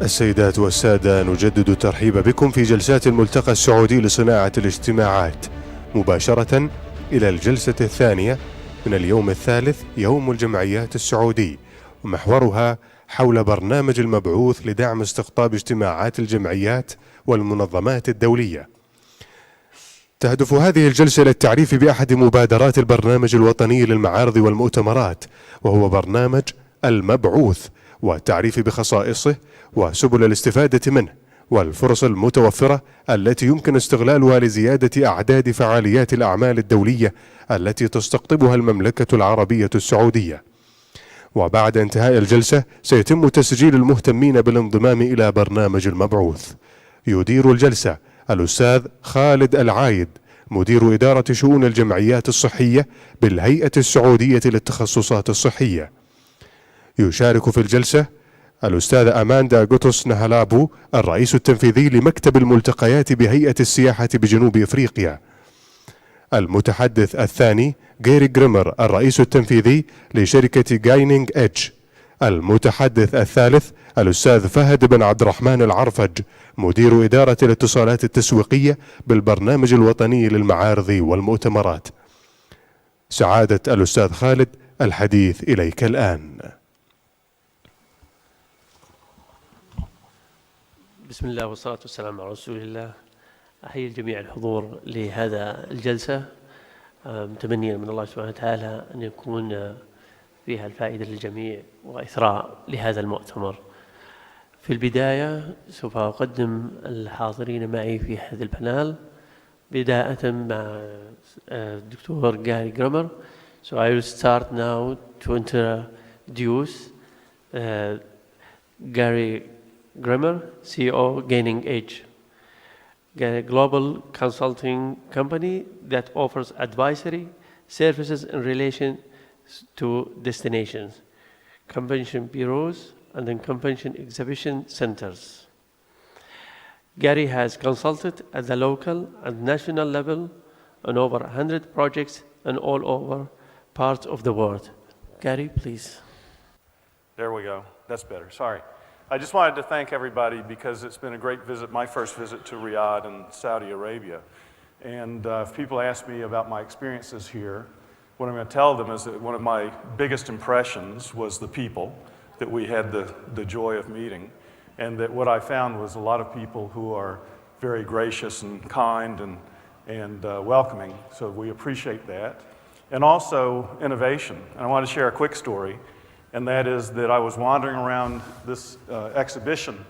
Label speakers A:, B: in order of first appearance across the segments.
A: السيدات والسادة، نجدد الترحيب بكم في جلسات الملتقى السعودي لصناعة الاجتماعات، مباشرة إلى الجلسة الثانية من اليوم الثالث يوم الجمعيات السعودي، ومحورها حول برنامج المبعوث لدعم استقطاب اجتماعات الجمعيات والمنظمات الدولية. تهدف هذه الجلسة للتعريف بأحد مبادرات البرنامج الوطني للمعارض والمؤتمرات، وهو برنامج المبعوث، والتعريف بخصائصه وسبل الاستفادة منه والفرص المتوفرة التي يمكن استغلالها لزيادة أعداد فعاليات الأعمال الدولية التي تستقطبها المملكة العربية السعودية. وبعد انتهاء الجلسة سيتم تسجيل المهتمين بالانضمام إلى برنامج المبعوث. يدير الجلسة الأستاذ خالد العايد، مدير إدارة شؤون الجمعيات الصحية بالهيئة السعودية للتخصصات الصحية. يشارك في الجلسة الأستاذة أماندا غوتوس نهلابو، الرئيس التنفيذي لمكتب الملتقيات بهيئة السياحة بجنوب إفريقيا. المتحدث الثاني جيري غريمر، الرئيس التنفيذي لشركة جاينينج إدج. المتحدث الثالث الأستاذ فهد بن عبد الرحمن العرفج، مدير إدارة الاتصالات التسويقية بالبرنامج الوطني للمعارض والمؤتمرات. سعادة الأستاذ خالد، الحديث إليك الآن.
B: بسم الله والصلاة والسلام على رسول الله. أحيي الجميع الحضور لهذا الجلسة، متمنيا من الله سبحانه وتعالى أن يكون فيها الفائدة للجميع وإثراء لهذا المؤتمر. في البداية سوف أقدم الحاضرين معي في هذا البانل، بداية مع الدكتور جاري غريمر. So I will start now to introduce Gary Grimmer, CEO Gaining Edge, a global consulting company that offers advisory services in relation to destinations, convention bureaus, and then convention exhibition centers. Gary has consulted at the local and national level on over 100 projects in all over parts of the world. Gary, please.
C: There we go. That's better. Sorry. I just wanted to thank everybody because it's been a great visit, my first visit to Riyadh in Saudi Arabia. And if people ask me about my experiences here, what I'm going to tell them is that one of my biggest impressions was the people that we had the joy of meeting, and that what I found was a lot of people who are very gracious and kind and welcoming, so we appreciate that. And also innovation. And I want to share a quick story. And that is that I was wandering around this exhibition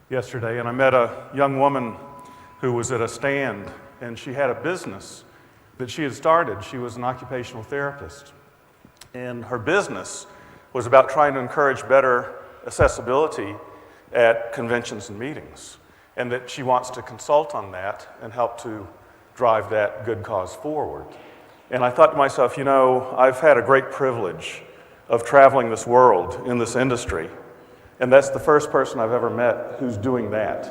C: yesterday, and I met a young woman who was at a stand, and she had a business that she had started. She was an occupational therapist. And her business was about trying to encourage better accessibility at conventions and meetings, and that she wants to consult on that and help to drive that good cause forward. And I thought to myself, you know, I've had a great privilege of traveling this world in this industry, and that's the first person I've ever met who's doing that.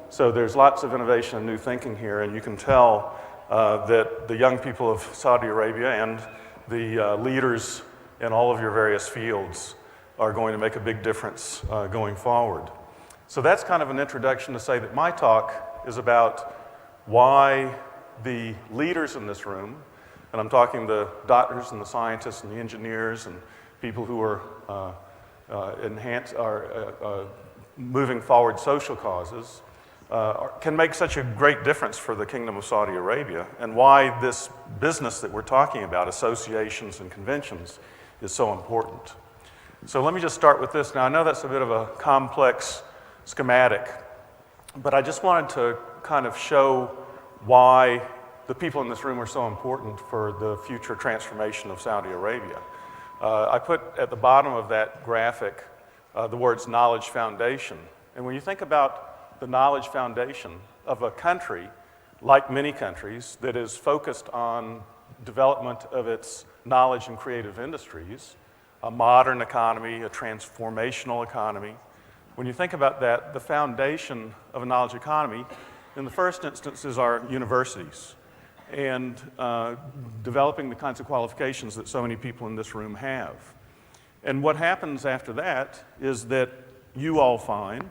C: So there's lots of innovation and new thinking here, and you can tell that the young people of Saudi Arabia and the leaders in all of your various fields are going to make a big difference going forward. So that's kind of an introduction to say that my talk is about why the leaders in this room, and I'm talking the doctors and the scientists and the engineers and people who are moving forward social causes, can make such a great difference for the Kingdom of Saudi Arabia, and why this business that we're talking about, associations and conventions, is so important. So let me just start with this. Now, I know that's a bit of a complex schematic, but I just wanted to kind of show why the people in this room are so important for the future transformation of Saudi Arabia. I put at the bottom of that graphic the words knowledge foundation. And when you think about the knowledge foundation of a country, like many countries, that is focused on development of its knowledge and creative industries, a modern economy, a transformational economy, when you think about that, the foundation of a knowledge economy, in the first instance, is our universities, and developing the kinds of qualifications that so many people in this room have. And what happens after that is that you all find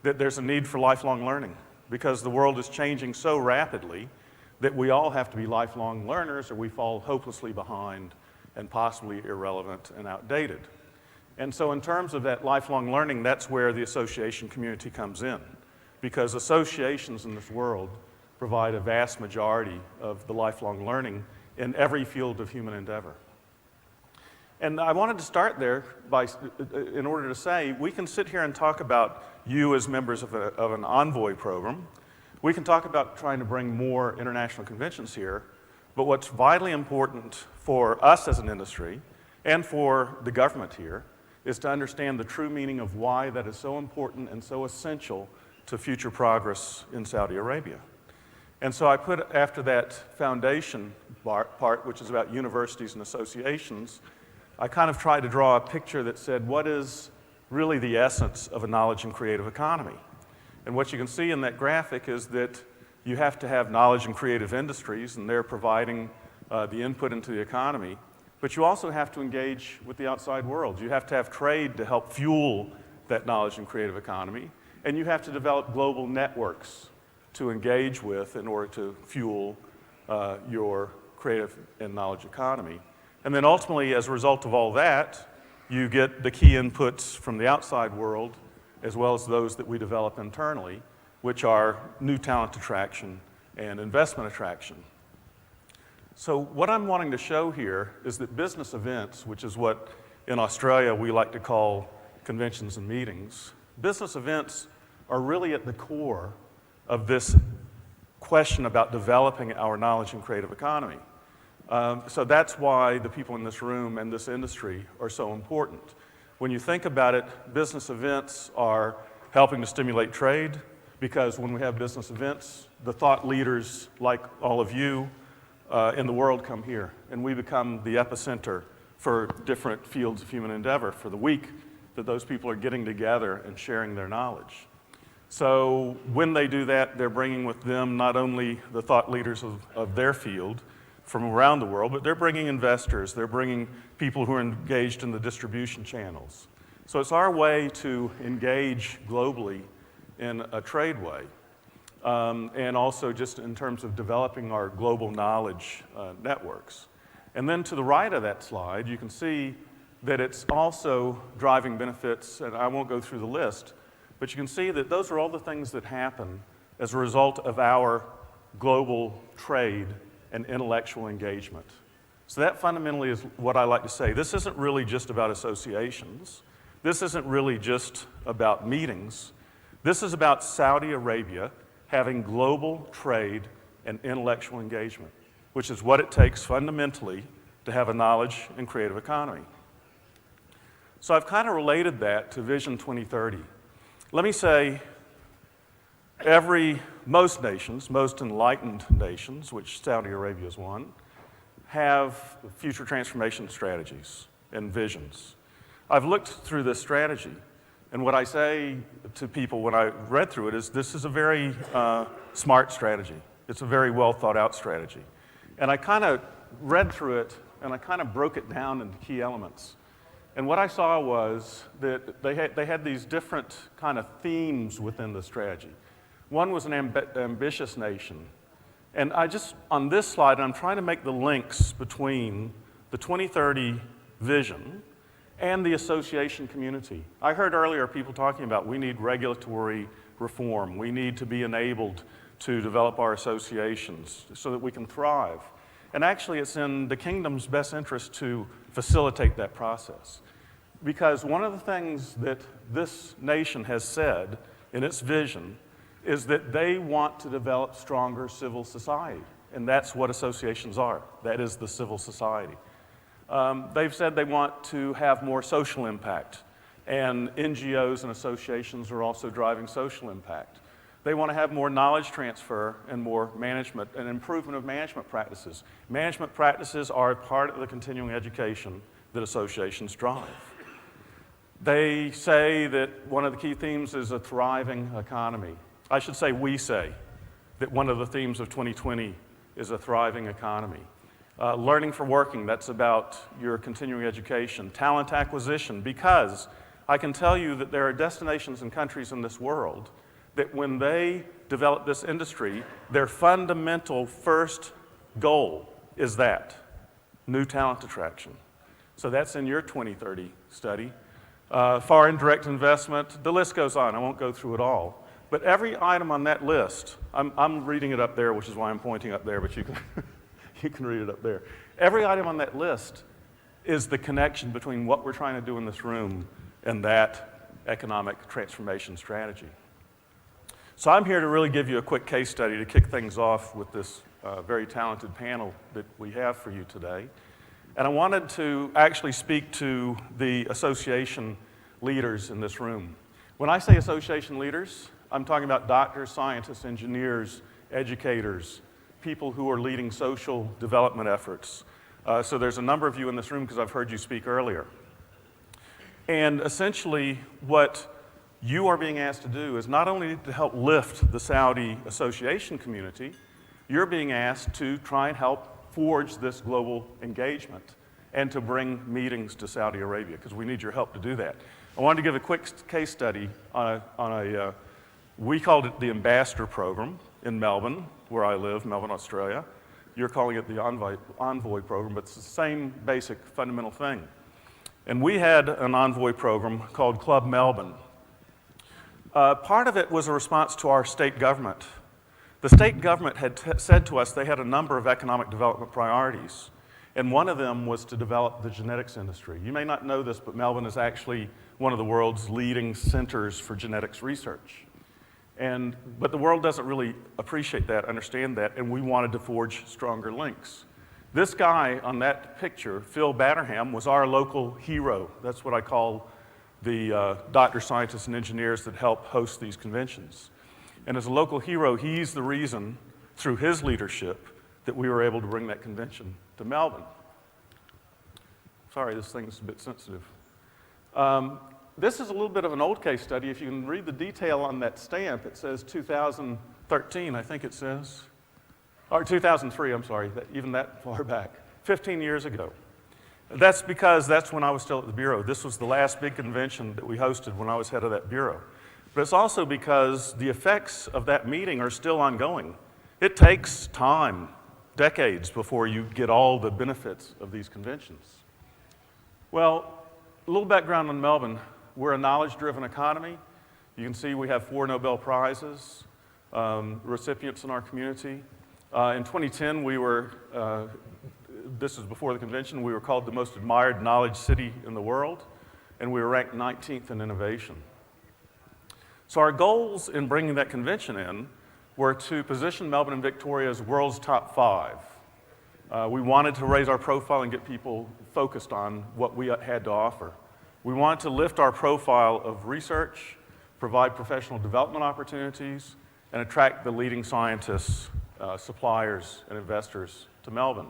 C: that there's a need for lifelong learning because the world is changing so rapidly that we all have to be lifelong learners or we fall hopelessly behind and possibly irrelevant and outdated. And so in terms of that lifelong learning, that's where the association community comes in, because associations in this world provide a vast majority of the lifelong learning in every field of human endeavor. And I wanted to start there in order to say, we can sit here and talk about you as members of an Envoy program. We can talk about trying to bring more international conventions here, but what's vitally important for us as an industry and for the government here is to understand the true meaning of why that is so important and so essential to future progress in Saudi Arabia. And so I put after that foundation part, which is about universities and associations, I kind of tried to draw a picture that said, what is really the essence of a knowledge and creative economy? And what you can see in that graphic is that you have to have knowledge and creative industries, and they're providing the input into the economy. But you also have to engage with the outside world. You have to have trade to help fuel that knowledge and creative economy. And you have to develop global networks to engage with in order to fuel your creative and knowledge economy. And then ultimately, as a result of all that, you get the key inputs from the outside world, as well as those that we develop internally, which are new talent attraction and investment attraction. So what I'm wanting to show here is that business events, which is what in Australia we like to call conventions and meetings, business events are really at the core of this question about developing our knowledge and creative economy. So that's why the people in this room and this industry are so important. When you think about it, business events are helping to stimulate trade, because when we have business events, the thought leaders like all of you in the world come here, and we become the epicenter for different fields of human endeavor for the week that those people are getting together and sharing their knowledge. So when they do that, they're bringing with them not only the thought leaders of their field from around the world, but they're bringing investors, they're bringing people who are engaged in the distribution channels. So it's our way to engage globally in a trade way. And also just in terms of developing our global knowledge networks. And then to the right of that slide, you can see that it's also driving benefits, and I won't go through the list, but you can see that those are all the things that happen as a result of our global trade and intellectual engagement. So that fundamentally is what I like to say. This isn't really just about associations. This isn't really just about meetings. This is about Saudi Arabia having global trade and intellectual engagement, which is what it takes fundamentally to have a knowledge and creative economy. So I've kind of related that to Vision 2030. Let me say, most nations, most enlightened nations, which Saudi Arabia is one, have future transformation strategies and visions. I've looked through this strategy, and what I say to people when I read through it is this is a very smart strategy. It's a very well thought out strategy. And I kind of read through it and I kind of broke it down into key elements. And what I saw was that they had these different kind of themes within the strategy. One was an ambitious nation. And on this slide, I'm trying to make the links between the 2030 vision and the association community. I heard earlier people talking about we need regulatory reform. We need to be enabled to develop our associations so that we can thrive. And actually, it's in the kingdom's best interest to facilitate that process. Because one of the things that this nation has said in its vision is that they want to develop stronger civil society. And that's what associations are. That is the civil society. They've said they want to have more social impact, and NGOs and associations are also driving social impact. They want to have more knowledge transfer and more management and improvement of management practices. Management practices are part of the continuing education that associations drive. They say that one of the key themes is a thriving economy. I should say we say that one of the themes of 2020 is a thriving economy. Learning for working, that's about your continuing education. Talent acquisition, because I can tell you that there are destinations and countries in this world that when they develop this industry, their fundamental first goal is that, new talent attraction. So that's in your 2030 study. Foreign direct investment, the list goes on. I won't go through it all. But every item on that list, I'm reading it up there, which is why I'm pointing up there, but you can, you can read it up there. Every item on that list is the connection between what we're trying to do in this room and that economic transformation strategy. So I'm here to really give you a quick case study to kick things off with this very talented panel that we have for you today. And I wanted to actually speak to the association leaders in this room. When I say association leaders, I'm talking about doctors, scientists, engineers, educators, people who are leading social development efforts. So there's a number of you in this room because I've heard you speak earlier. And essentially what you are being asked to do is not only to help lift the Saudi association community, you're being asked to try and help forge this global engagement and to bring meetings to Saudi Arabia because we need your help to do that. I wanted to give a quick case study on a we called it the Ambassador Program in Melbourne, where I live, Melbourne, Australia. You're calling it the Envoy Program, but it's the same basic fundamental thing. And we had an Envoy program called Club Melbourne. Part of it was a response to our state government. The state government had said to us they had a number of economic development priorities, and one of them was to develop the genetics industry. You may not know this, but Melbourne is actually one of the world's leading centers for genetics research. But the world doesn't really appreciate that, understand that, and we wanted to forge stronger links. This guy on that picture, Phil Batterham, was our local hero. That's what I call the doctors, scientists, and engineers that help host these conventions. And as a local hero, he's the reason, through his leadership, that we were able to bring that convention to Melbourne. Sorry, this thing's a bit sensitive. This is a little bit of an old case study. If you can read the detail on that stamp, it says 2013, I think it says. Or 2003, I'm sorry, even that far back, 15 years ago. That's because that's when I was still at the Bureau. This was the last big convention that we hosted when I was head of that Bureau. But it's also because the effects of that meeting are still ongoing. It takes time, decades, before you get all the benefits of these conventions. Well, a little background on Melbourne. We're a knowledge-driven economy. You can see we have 4 Nobel Prizes, recipients in our community. In 2010, we were, this was before the convention, we were called the most admired knowledge city in the world, and we were ranked 19th in innovation. So our goals in bringing that convention in were to position Melbourne and Victoria as world's top 5. We wanted to raise our profile and get people focused on what we had to offer. We wanted to lift our profile of research, provide professional development opportunities, and attract the leading scientists, suppliers, and investors to Melbourne.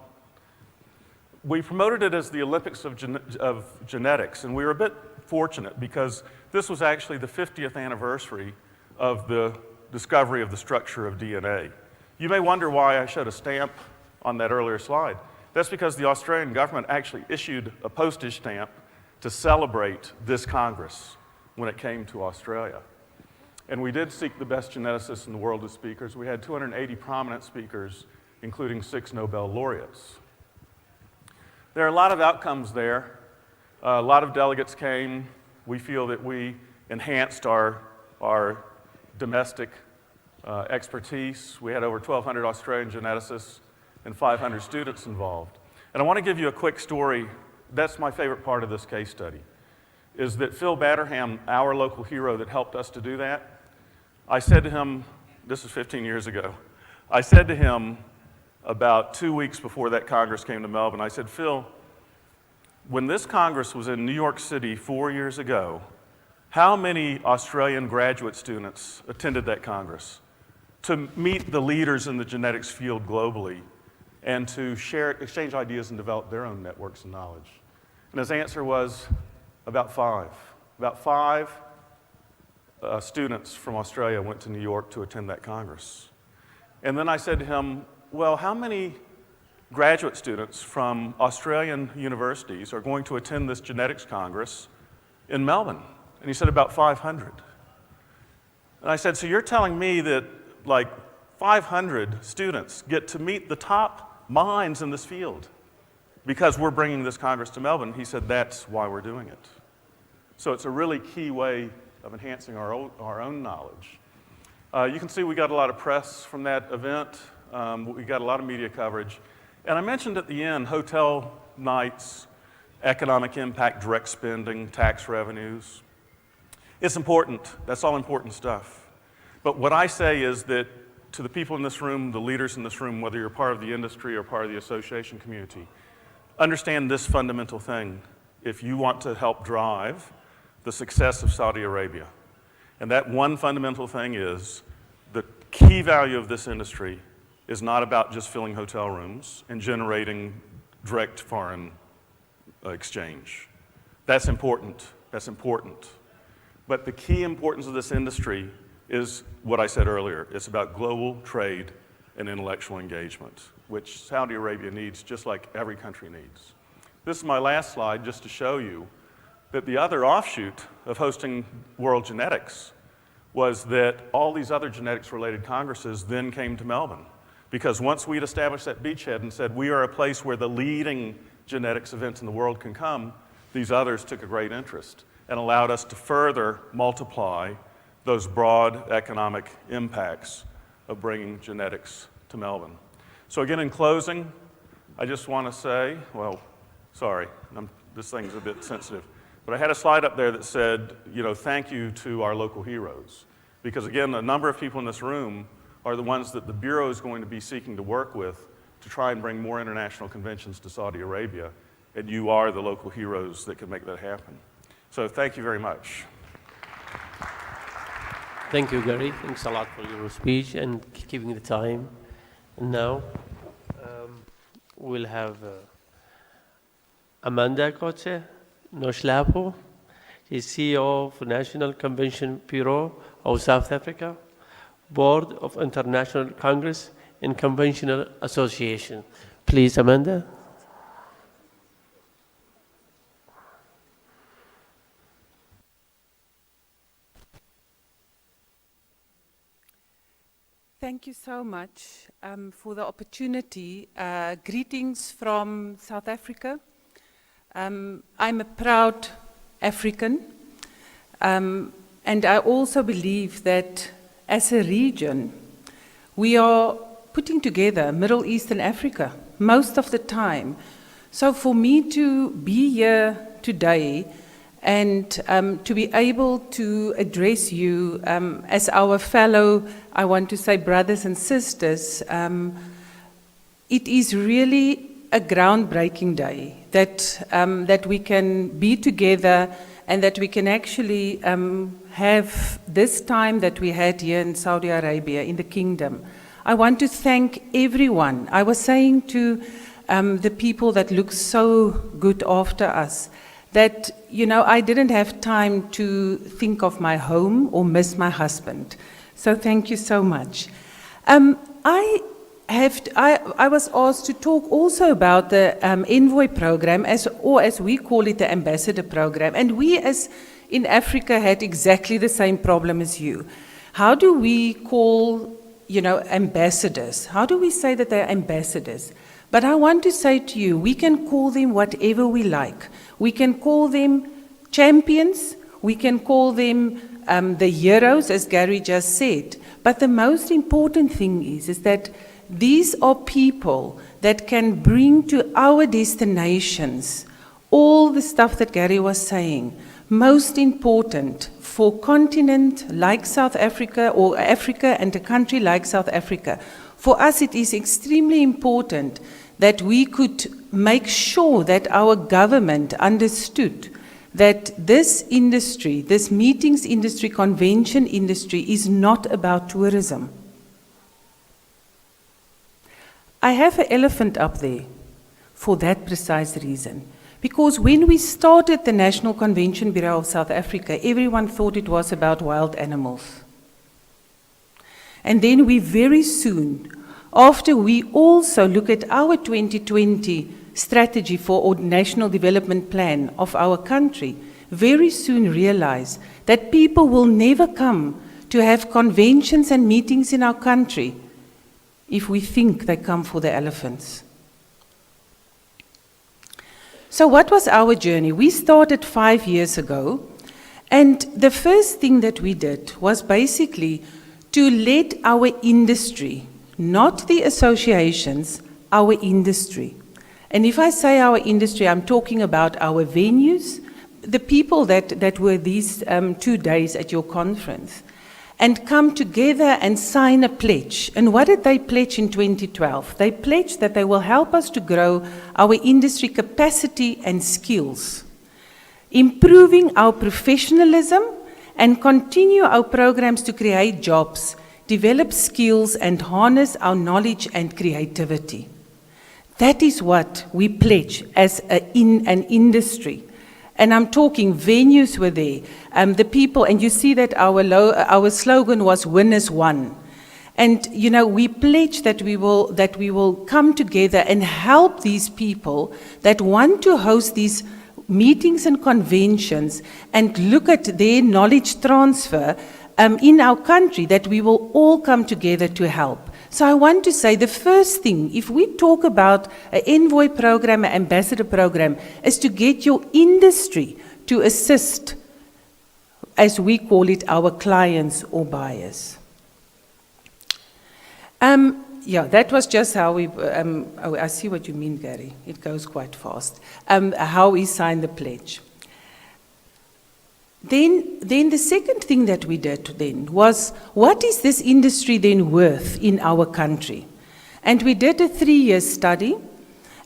C: We promoted it as the Olympics of genetics, and we were a bit fortunate because this was actually the 50th anniversary of the discovery of the structure of DNA. You may wonder why I showed a stamp on that earlier slide. That's because the Australian government actually issued a postage stamp to celebrate this Congress when it came to Australia. And we did seek the best geneticists in the world as speakers. We had 280 prominent speakers, including 6 Nobel laureates. There are a lot of outcomes there. A lot of delegates came. We feel that we enhanced our domestic expertise. We had over 1,200 Australian geneticists and 500 students involved. And I want to give you a quick story. That's my favorite part of this case study, is that Phil Batterham, our local hero that helped us to do that, I said to him, this is 15 years ago, I said to him about 2 weeks before that Congress came to Melbourne, I said, Phil, when this Congress was in New York City 4 years ago, how many Australian graduate students attended that Congress to meet the leaders in the genetics field globally and to exchange ideas and develop their own networks and knowledge? And his answer was about 5. About 5 students from Australia went to New York to attend that Congress. And then I said to him, well, how many graduate students from Australian universities are going to attend this genetics Congress in Melbourne? And he said, about 500. And I said, so you're telling me that like 500 students get to meet the top minds in this field because we're bringing this Congress to Melbourne? He said, that's why we're doing it. So it's a really key way of enhancing our own knowledge. You can see we got a lot of press from that event. We got a lot of media coverage. And I mentioned at the end hotel nights, economic impact, direct spending, tax revenues. It's important. That's all important stuff. But what I say is that to the people in this room, the leaders in this room, whether you're part of the industry or part of the association community, understand this fundamental thing if you want to help drive the success of Saudi Arabia. And that one fundamental thing is the key value of this industry is not about just filling hotel rooms and generating direct foreign exchange. That's important. That's important. But the key importance of this industry is what I said earlier. It's about global trade and intellectual engagement, which Saudi Arabia needs just like every country needs. This is my last slide just to show you that the other offshoot of hosting World Genetics was that all these other genetics-related congresses then came to Melbourne. Because once we'd established that beachhead and said we are a place where the leading genetics events in the world can come, these others took a great interest and allowed us to further multiply those broad economic impacts of bringing genetics to Melbourne. So again, in closing, I just want to say, well, sorry, this thing's a bit sensitive. But I had a slide up there that said, thank you to our local heroes. Because again, a number of people in this room are the ones that the Bureau is going to be seeking to work with to try and bring more international conventions to Saudi Arabia. And you are the local heroes that can make that happen. So thank you very much.
B: Thank you, Gary. Thanks a lot for your speech and keeping the time. And now we'll have Amanda Cote Noshlapo. She's CEO of National Convention Bureau of South Africa, Board of International Congress and Conventional Association. Please, Amanda.
D: Thank you so much for the opportunity. Greetings from South Africa. I'm a proud African, and I also believe that as a region, we are putting together Middle East and Africa most of the time. So for me to be here today and to be able to address you as our fellow, I want to say brothers and sisters, it is really a groundbreaking day that we can be together and that we can actually have this time that we had here in Saudi Arabia, in the kingdom. I want to thank everyone. I was saying to the people that look so good after us, that, I didn't have time to think of my home or miss my husband. So thank you so much. I was asked to talk also about the Envoy Program, as we call it, the Ambassador Program. And we in Africa had exactly the same problem as you. How do we call, ambassadors? How do we say that they're ambassadors? But I want to say to you, we can call them whatever we like. We can call them champions. We can call them the heroes, as Gary just said. But the most important thing is that these are people that can bring to our destinations all the stuff that Gary was saying. Most important for a continent like South Africa, or Africa and a country like South Africa. For us, it is extremely important that we could make sure that our government understood that this industry, this meetings industry, convention industry, is not about tourism. I have an elephant up there for that precise reason. Because when we started the National Convention Bureau of South Africa, everyone thought it was about wild animals. And then we very soon, after we also look at our 2020 strategy for or national development plan of our country, very soon realize that people will never come to have conventions and meetings in our country if we think they come for the elephants. So what was our journey? We started 5 years ago, and the first thing that we did was basically to let our industry, not the associations, our industry. And if I say our industry, I'm talking about our venues, the people that were these 2 days at your conference, and come together and sign a pledge. And what did they pledge in 2012? They pledged that they will help us to grow our industry capacity and skills, improving our professionalism, and continue our programs to create jobs, develop skills, and harness our knowledge and creativity. That is what we pledge as an industry. And I'm talking venues were there, the people, and you see that our slogan was "Winners Won." And you know, we pledge that we will come together and help these people that want to host these meetings and conventions and look at their knowledge transfer in our country, that we will all come together to help. So I want to say the first thing, if we talk about an Envoy program, an ambassador program, is to get your industry to assist, as we call it, our clients or buyers. Yeah, that was just how we, I see what you mean, Gary. It goes quite fast. How we signed the pledge. Then the second thing that we did then was, what is this industry then worth in our country? And we did a 3-year study,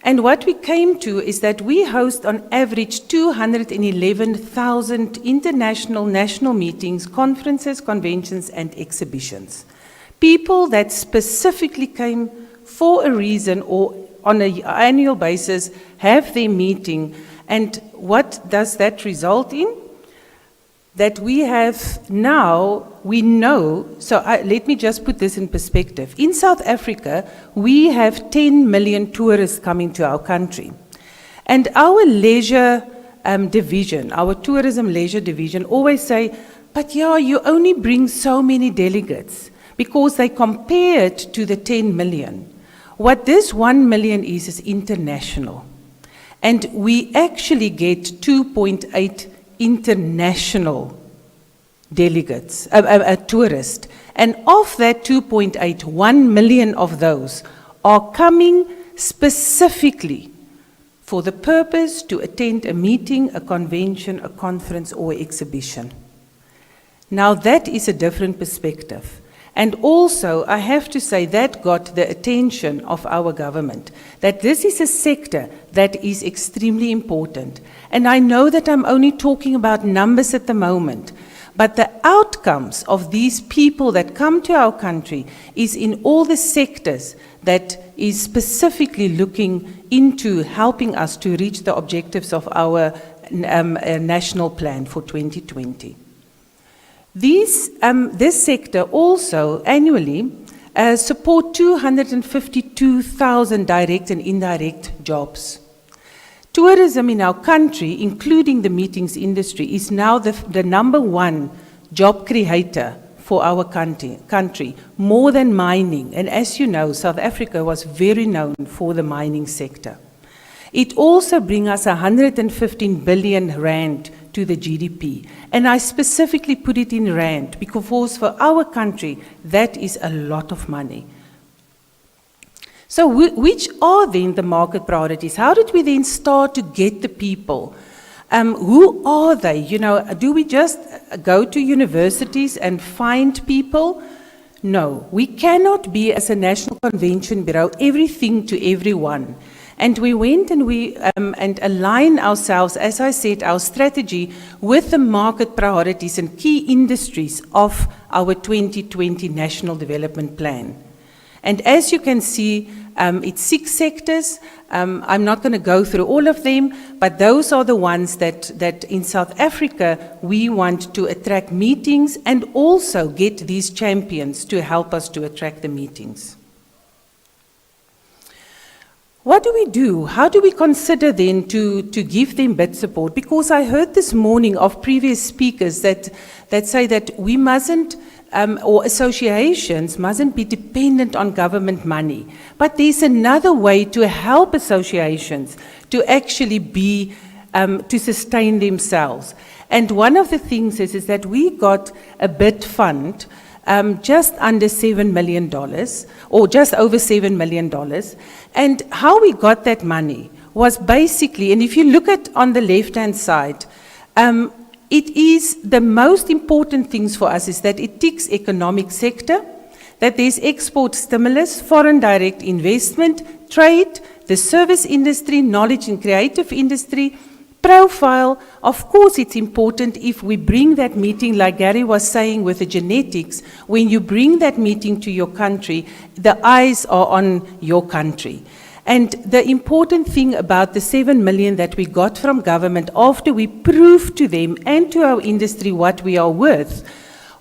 D: and what we came to is that we host on average 211,000 international, national meetings, conferences, conventions, and exhibitions. People that specifically came for a reason or on an annual basis have their meeting. And what does that result in? That we have now, we know, so let me just put this in perspective. In South Africa, we have 10 million tourists coming to our country. And our leisure division, our tourism leisure division always say, but yeah, you only bring so many delegates, because they compare it to the 10 million. What this 1 million is international. And we actually get 2.8 international delegates, tourists. And of that 2.8, 1 million of those are coming specifically for the purpose to attend a meeting, a convention, a conference, or exhibition. Now that is a different perspective. And also, I have to say, that got the attention of our government, that this is a sector that is extremely important. And I know that I'm only talking about numbers at the moment, but the outcomes of these people that come to our country is in all the sectors that is specifically looking into helping us to reach the objectives of our national plan for 2020. This sector also annually support 252,000 direct and indirect jobs. Tourism in our country, including the meetings industry, is now the #1 job creator for our country, more than mining. And as you know, South Africa was very known for the mining sector. It also brings us 115 billion rand to the GDP. And I specifically put it in rand because for our country, that is a lot of money. So which are then the market priorities? How did we then start to get the people? Who are they? You know, do we just go to universities and find people? No, we cannot be, as a National Convention Bureau, everything to everyone. And we went and we aligned ourselves, as I said, our strategy with the market priorities and key industries of our 2020 National Development Plan. And as you can see, it's 6 sectors. I'm not going to go through all of them, but those are the ones that in South Africa we want to attract meetings and also get these champions to help us to attract the meetings. what do we do? How do we consider then to give them bid support? Because I heard this morning of previous speakers that say that we mustn't, or associations mustn't be dependent on government money. But there's another way to help associations to actually be, to sustain themselves. And one of the things is that we got a bid fund just under $7 million, or just over $7 million. And how we got that money was basically, and if you look at on the left-hand side, it is the most important things for us is that it ticks economic sector, that there's export stimulus, foreign direct investment, trade, the service industry, knowledge and creative industry, profile. Of course, it's important if we bring that meeting, like Gary was saying with the genetics, when you bring that meeting to your country, the eyes are on your country. And the important thing about the 7 million that we got from government after we proved to them and to our industry what we are worth,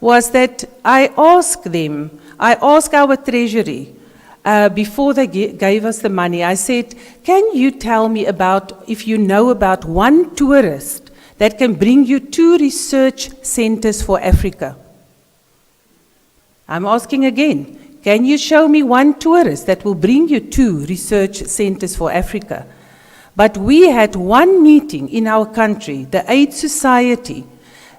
D: was that I asked our treasury, before they gave us the money, I said, can you tell me about, if you know about one tourist that can bring you 2 research centers for Africa? I'm asking again, can you show me one tourist that will bring you 2 research centers for Africa? But we had one meeting in our country, the AIDS Society,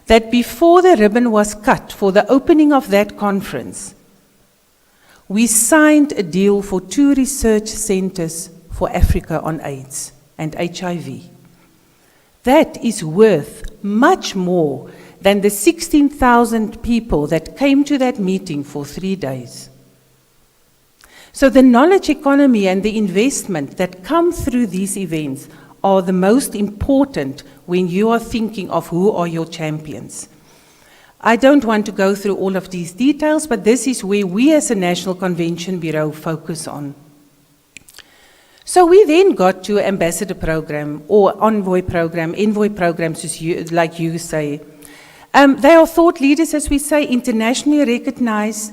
D: that before the ribbon was cut for the opening of that conference, we signed a deal for 2 research centers for Africa on AIDS and HIV. That is worth much more than the 16,000 people that came to that meeting for 3 days. So the knowledge economy and the investment that come through these events are the most important when you are thinking of who are your champions. I don't want to go through all of these details, but this is where we as a National Convention Bureau focus on. So we then got to Ambassador Program or Envoy Program, Envoy Programs, like you say. They are thought leaders, as we say, internationally recognized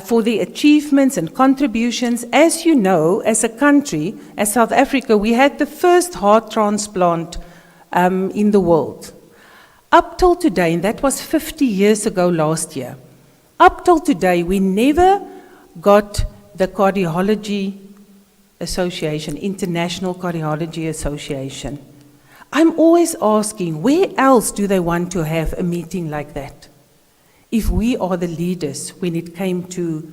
D: for their achievements and contributions. As you know, as a country, as South Africa, we had the first heart transplant in the world. Up till today, and that was 50 years ago last year, up till today, we never got the Cardiology Association, International Cardiology Association. I'm always asking, where else do they want to have a meeting like that? If we are the leaders when it came to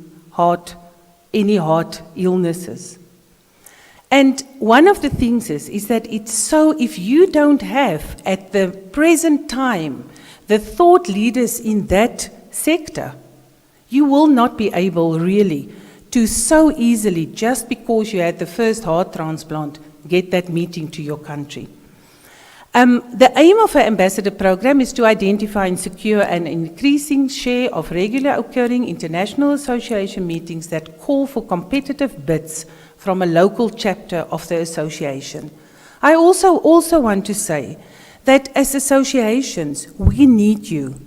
D: any heart illnesses. And one of the things is that it's so, if you don't have at the present time the thought leaders in that sector, you will not be able really to so easily, just because you had the first heart transplant, get that meeting to your country. The aim of our Ambassador Program is to identify and secure an increasing share of regular occurring international association meetings that call for competitive bids from a local chapter of the association. I also want to say that as associations, we need you.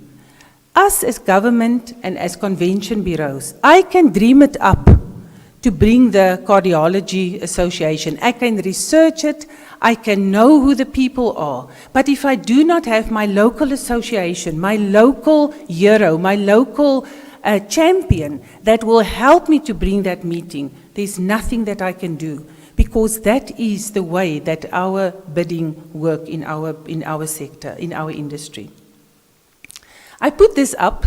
D: Us as government and as convention bureaus, I can dream it up to bring the Cardiology Association. I can research it, I can know who the people are. But if I do not have my local association, my local hero, my local champion that will help me to bring that meeting, there's nothing that I can do, because that is the way that our bidding work in our sector, in our industry. I put this up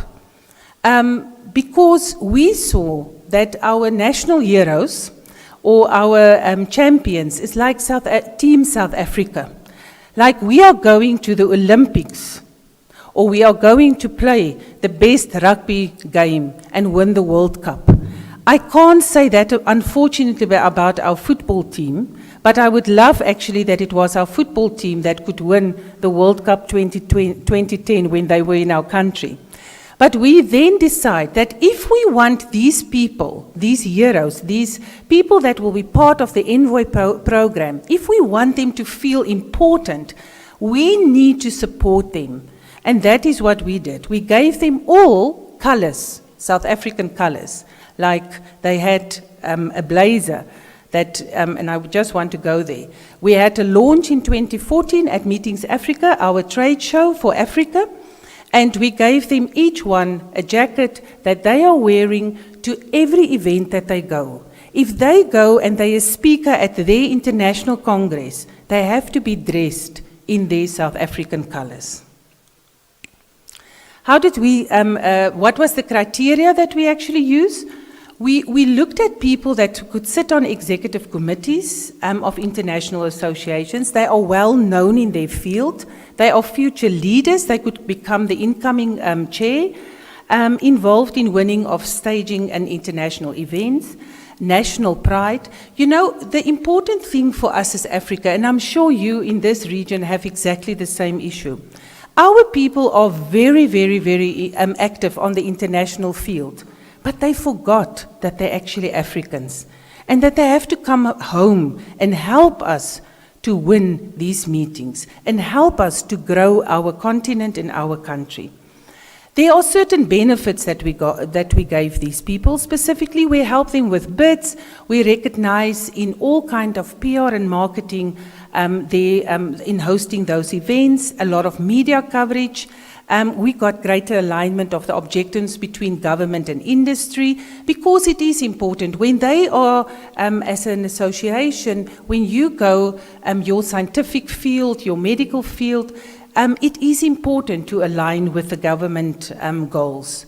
D: because we saw that our national heroes or our champions is like Team South Africa. Like we are going to the Olympics, or we are going to play the best rugby game and win the World Cup. I can't say that, unfortunately, about our football team, but I would love actually that it was our football team that could win the World Cup 2010 when they were in our country. But we then decide that if we want these people, these heroes, these people that will be part of the Envoy program, if we want them to feel important, we need to support them. And that is what we did. We gave them all colors, South African colors. Like they had a blazer that, and I just want to go there. We had a launch in 2014 at Meetings Africa, our trade show for Africa, and we gave them each one a jacket that they are wearing to every event that they go. If they go and they are a speaker at their international congress, they have to be dressed in their South African colors. How did we, what was the criteria that we actually used? We looked at people that could sit on executive committees of international associations. They are well known in their field. They are future leaders. They could become the incoming chair, involved in winning of staging and international events, national pride. You know, the important thing for us as Africa, and I'm sure you in this region have exactly the same issue. Our people are very, very, very active on the international field, but they forgot that they're actually Africans and that they have to come home and help us to win these meetings and help us to grow our continent and our country. There are certain benefits that we gave these people. Specifically, we help them with bids. We recognize in all kind of PR and marketing in hosting those events, a lot of media coverage. We got greater alignment of the objectives between government and industry, because it is important. When they are, as an association, when you go, your scientific field, your medical field, it is important to align with the government goals.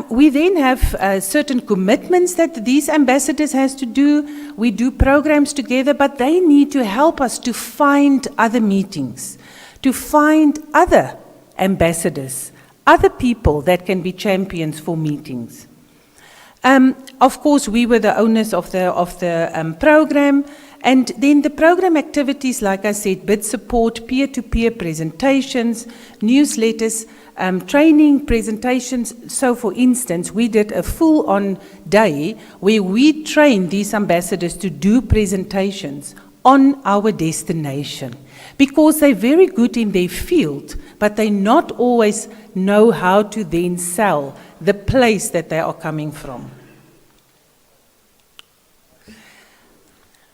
D: We then have certain commitments that these ambassadors has to do. We do programs together, but they need to help us to find other meetings, to find other ambassadors, other people that can be champions for meetings. Of course, we were the owners of the program. And then the program activities, like I said, bid support, peer-to-peer presentations, newsletters, training presentations. So for instance, we did a full-on day where we trained these ambassadors to do presentations on our destination, because they're very good in their field, but they not always know how to then sell the place that they are coming from.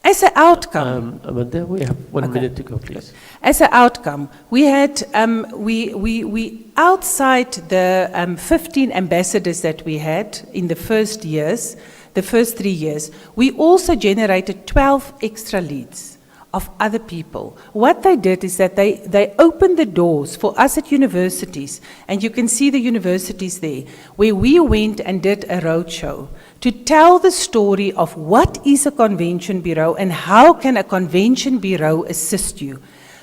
D: As an outcome,
B: Amanda, we have 1 minute to go, please.
D: As an outcome, we had we outside the 15 ambassadors that we had in the first 3 years, we also generated 12 extra leads of other people. What they did is that they opened the doors for us at universities, and you can see the universities there, where we went and did a roadshow to tell the story of what is a convention bureau and how can a convention bureau assist you.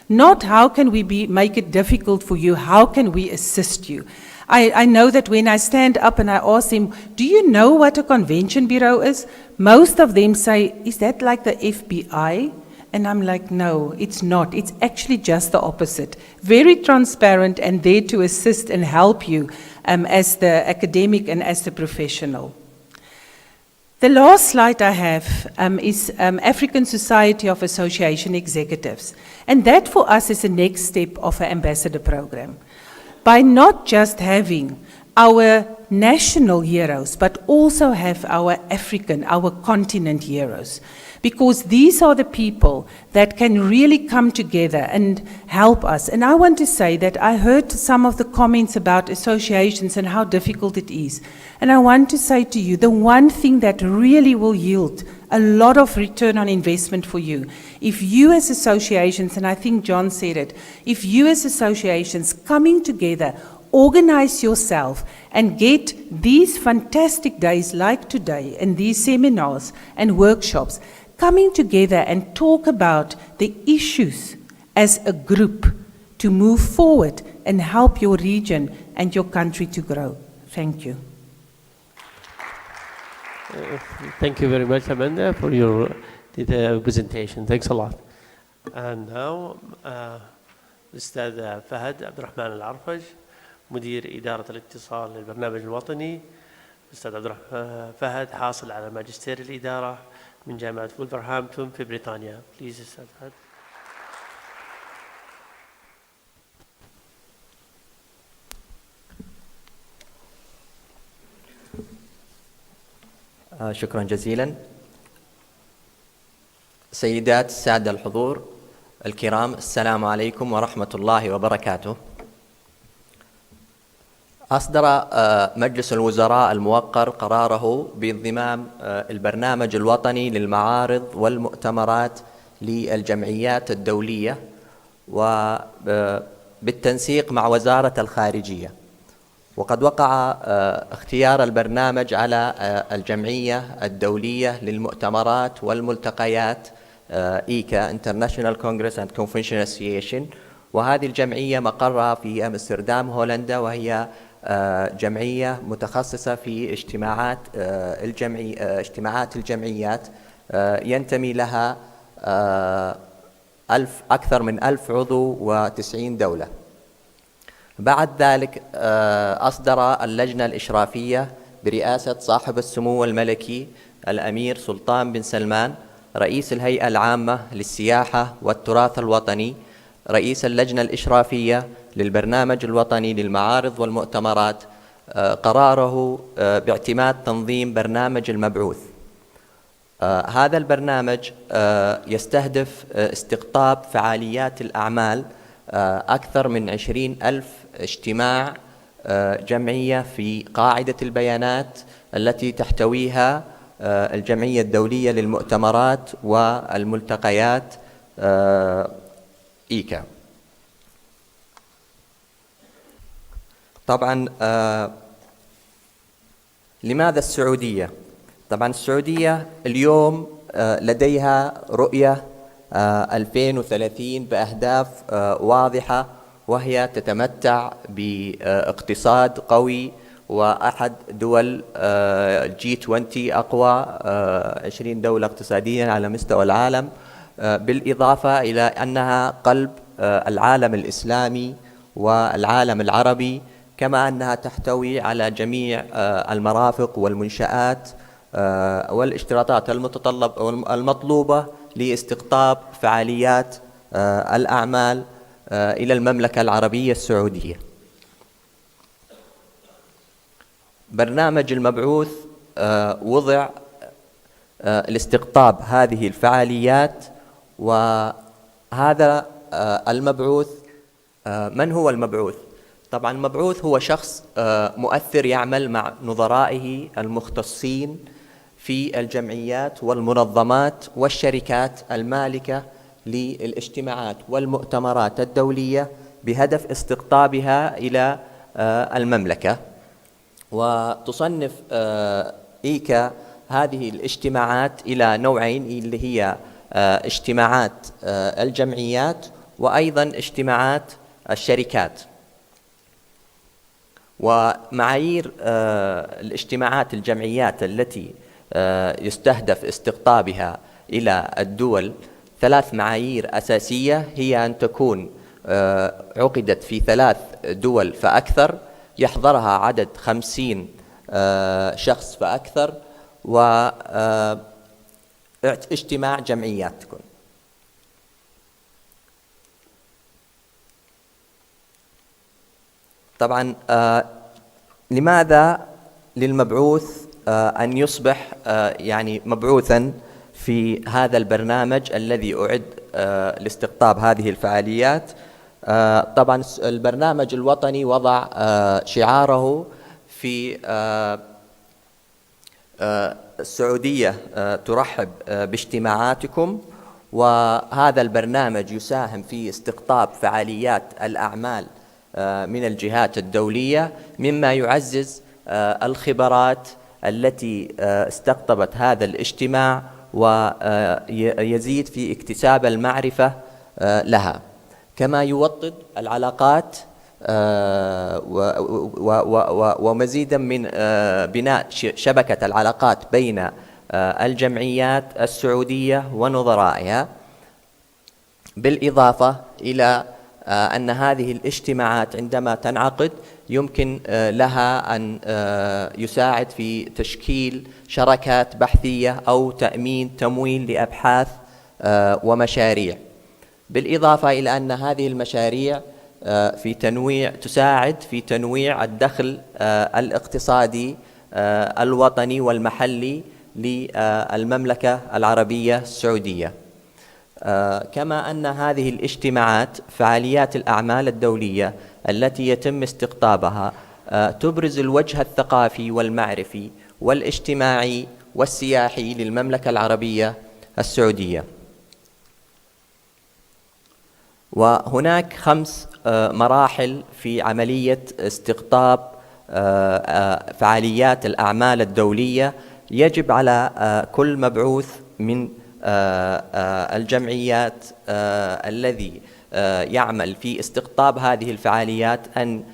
D: Not how can we make it difficult for you, how can we assist you. I know that when I stand up and I ask them, do you know what a convention bureau is? Most of them say, is that like the FBI? And I'm like, no, it's not. It's actually just the opposite. Very transparent and there to assist and help you as the academic and as the professional. The last slide I have is African Society of Association Executives. And that for us is the next step of an ambassador program. By not just having our national heroes, but also have our African, our continent heroes. Because these are the people that can really come together and help us. And I want to say that I heard some of the comments about associations and how difficult it is. And I want to say to you, the one thing that really will yield a lot of return on investment for you, if you as associations, and I think John said it, if you as associations coming together, organize yourself and get these fantastic days like today and these seminars and workshops, coming together and talk about the issues as a group to move forward and help your region and your country to grow. Thank you.
B: Thank you very much, Amanda, for your presentation. Thanks a lot. And now, الأستاذ فهد عبد الرحمن العرفج، مدير إدارة الاتصال للبرنامج الوطني. الأستاذ عبد الرحمن فهد حاصل على ماجستير الإدارة من جامعة وولفرهامبتون في بريطانيا. Please, أستاذ فهد.
E: شكرا جزيلا. سيدات السادة الحضور الكرام، السلام عليكم ورحمة الله وبركاته. أصدر مجلس الوزراء الموقر قراره بانضمام البرنامج الوطني للمعارض والمؤتمرات للجمعيات الدولية وبالتنسيق مع وزارة الخارجية. وقد وقع اختيار البرنامج على الجمعية الدولية للمؤتمرات والملتقيات إيكا International Congress and Convention Association، وهذه الجمعية مقرها في أمستردام هولندا، وهي جمعية متخصصة في اجتماعات الجمعيات، ينتمي لها أكثر من 1000 عضو و90 دولة. بعد ذلك أصدر اللجنة الإشرافية برئاسة صاحب السمو الملكي الأمير سلطان بن سلمان رئيس الهيئة العامة للسياحة والتراث الوطني، رئيس اللجنة الإشرافية للبرنامج الوطني للمعارض والمؤتمرات، قراره باعتماد تنظيم برنامج المبعوث. هذا البرنامج يستهدف استقطاب فعاليات الأعمال أكثر من 20,000 اجتماع جمعية في قاعدة البيانات التي تحتويها الجمعية الدولية للمؤتمرات والملتقيات إيكا. طبعا لماذا السعودية؟ طبعا السعودية اليوم لديها رؤية 2030 بأهداف واضحة، وهي تتمتع باقتصاد قوي وأحد دول G20 أقوى 20 دولة اقتصاديا على مستوى العالم، بالإضافة إلى أنها قلب العالم الإسلامي والعالم العربي، كما أنها تحتوي على جميع المرافق والمنشآت والاشتراطات المطلوبة لاستقطاب فعاليات الأعمال إلى المملكة العربية السعودية. برنامج المبعوث وضع لاستقطاب هذه الفعاليات، وهذا المبعوث من هو المبعوث؟ طبعا المبعوث هو شخص مؤثر يعمل مع نظرائه المختصين في الجمعيات والمنظمات والشركات المالكة للاجتماعات والمؤتمرات الدولية بهدف استقطابها إلى المملكة. وتصنف إيكا هذه الاجتماعات إلى نوعين، اللي هي اجتماعات الجمعيات وأيضا اجتماعات الشركات. ومعايير الاجتماعات الجمعيات التي يستهدف استقطابها إلى الدول 3 معايير أساسية، هي أن تكون عقدت في 3 دول فأكثر، يحضرها عدد 50 شخص فأكثر، واجتماع جمعيات تكون. طبعا لماذا للمبعوث أن يصبح يعني مبعوثا في هذا البرنامج الذي أعد لاستقطاب هذه الفعاليات؟ طبعا البرنامج الوطني وضع شعاره في السعودية ترحب باجتماعاتكم، وهذا البرنامج يساهم في استقطاب فعاليات الأعمال من الجهات الدولية، مما يعزز الخبرات التي استقطبت هذا الاجتماع ويزيد في اكتساب المعرفة لها، كما يوطد العلاقات ومزيدا من بناء شبكة العلاقات بين الجمعيات السعودية ونظرائها، بالإضافة إلى أن هذه الاجتماعات عندما تنعقد يمكن لها أن يساعد في تشكيل شراكات بحثية أو تأمين تمويل لأبحاث ومشاريع، بالإضافة إلى أن هذه المشاريع تساعد في تنويع الدخل الاقتصادي الوطني والمحلي للمملكة العربية السعودية. كما أن هذه الاجتماعات فعاليات الأعمال الدولية التي يتم استقطابها تبرز الوجه الثقافي والمعرفي والاجتماعي والسياحي للمملكة العربية السعودية. وهناك 5 مراحل في عملية استقطاب فعاليات الأعمال الدولية يجب على كل مبعوث من الجمعيات الذي يعمل في استقطاب هذه الفعاليات أن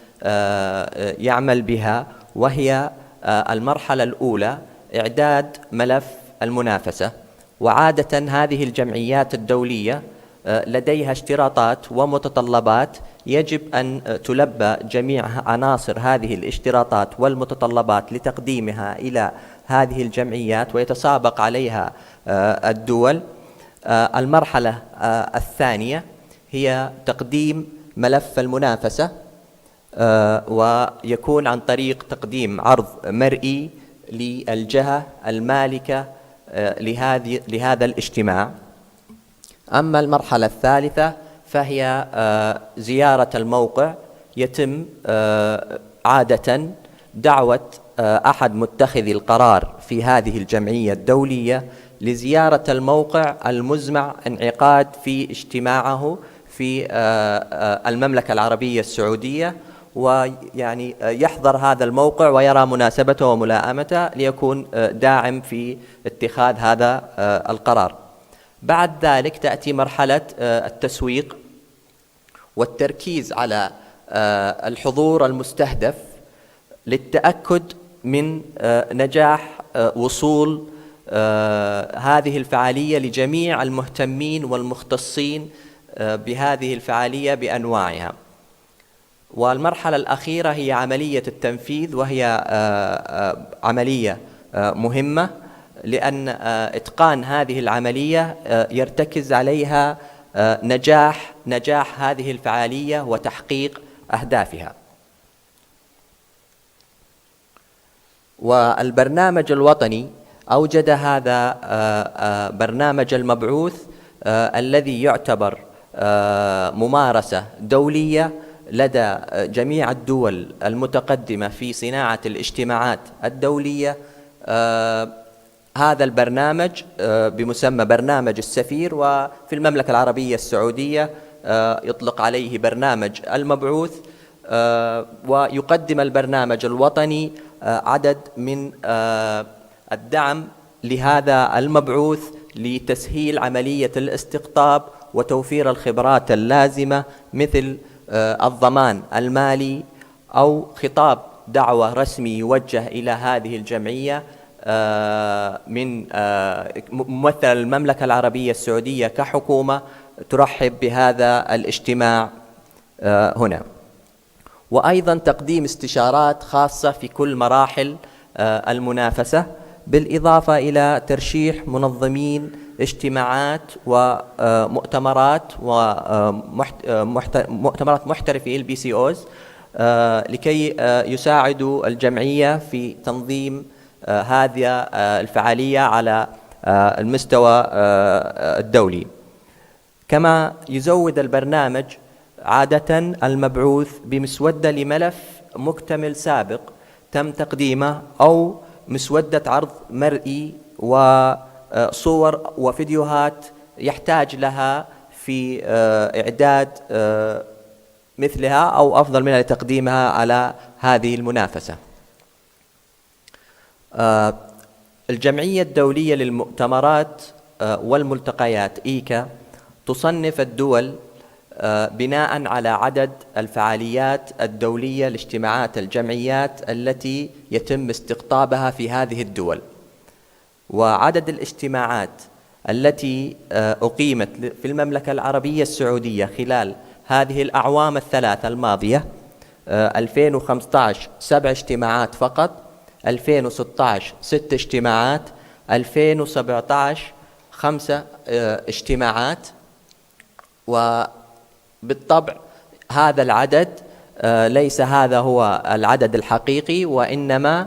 E: يعمل بها. وهي المرحلة الأولى إعداد ملف المنافسة. وعادة هذه الجمعيات الدولية لديها اشتراطات ومتطلبات يجب أن تلبى جميع عناصر هذه الاشتراطات والمتطلبات لتقديمها إلى هذه الجمعيات ويتسابق عليها الدول. المرحلة الثانية هي تقديم ملف المنافسة، ويكون عن طريق تقديم عرض مرئي للجهة المالكة لهذا الاجتماع. أما المرحلة الثالثة فهي زيارة الموقع. يتم عادة دعوة أحد متخذي القرار في هذه الجمعية الدولية لزيارة الموقع المزمع انعقاد في اجتماعه في المملكة العربية السعودية، ويعني يحضر هذا الموقع ويرى مناسبته وملائمته ليكون داعم في اتخاذ هذا القرار. بعد ذلك تأتي مرحلة التسويق والتركيز على الحضور المستهدف للتأكد من نجاح وصول هذه الفعالية لجميع المهتمين والمختصين بهذه الفعالية بأنواعها. والمرحلة الأخيرة هي عملية التنفيذ، وهي عملية مهمة لأن إتقان هذه العملية يرتكز عليها نجاح هذه الفعالية وتحقيق أهدافها. والبرنامج الوطني أوجد هذا برنامج المبعوث الذي يعتبر ممارسة دولية لدى جميع الدول المتقدمة في صناعة الاجتماعات الدولية. هذا البرنامج بمسمى برنامج السفير، وفي المملكة العربية السعودية يطلق عليه برنامج المبعوث. ويقدم البرنامج الوطني عدد من الدعم لهذا المبعوث لتسهيل عملية الاستقطاب وتوفير الخبرات اللازمة، مثل الضمان المالي أو خطاب دعوة رسمي يوجه إلى هذه الجمعية من ممثل المملكة العربية السعودية كحكومة ترحب بهذا الاجتماع هنا. وأيضا تقديم استشارات خاصة في كل مراحل المنافسة، بالإضافة إلى ترشيح منظمين اجتماعات ومؤتمرات ومؤتمرات محترفي LBCOs لكي يساعدوا الجمعية في تنظيم هذه الفعالية على المستوى الدولي. كما يزود البرنامج عادة المبعوث بمسودة لملف مكتمل سابق تم تقديمه، أو مسودة عرض مرئي وصور وفيديوهات يحتاج لها في إعداد مثلها أو أفضل منها لتقديمها على هذه المنافسة. الجمعية الدولية للمؤتمرات والملتقيات إيكا تصنف الدول بناء على عدد الفعاليات الدولية لاجتماعات الجمعيات التي يتم استقطابها في هذه الدول. وعدد الاجتماعات التي أقيمت في المملكة العربية السعودية خلال هذه الأعوام الثلاثة الماضية: 2015 7 اجتماعات فقط، 2016 6 اجتماعات، 2017 5 اجتماعات. وبالطبع هذا العدد ليس هذا هو العدد الحقيقي، وإنما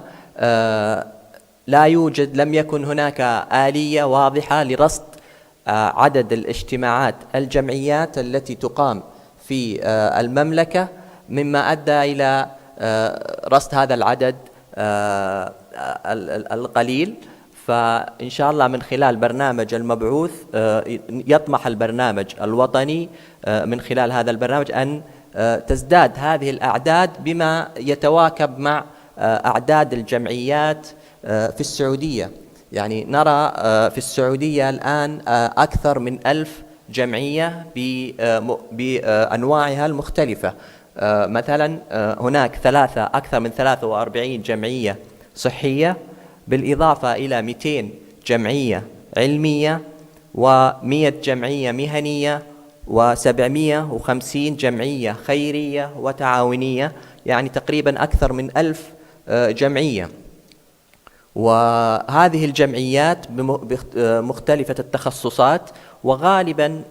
E: لم يكن هناك آلية واضحة لرصد عدد الاجتماعات الجمعيات التي تقام في المملكة، مما أدى إلى رصد هذا العدد القليل. فإن شاء الله من خلال برنامج المبعوث يطمح البرنامج الوطني من خلال هذا البرنامج أن تزداد هذه الأعداد بما يتواكب مع أعداد الجمعيات في السعودية. يعني نرى في السعودية الآن أكثر من 1000 جمعية بأنواعها المختلفة. مثلا هناك أكثر من 43 جمعية صحية، بالإضافة إلى 200 جمعية علمية و100 جمعية مهنية و750 جمعية خيرية وتعاونية، يعني تقريبا أكثر من 1000 جمعية. وهذه الجمعيات بمختلفة التخصصات، وغالبا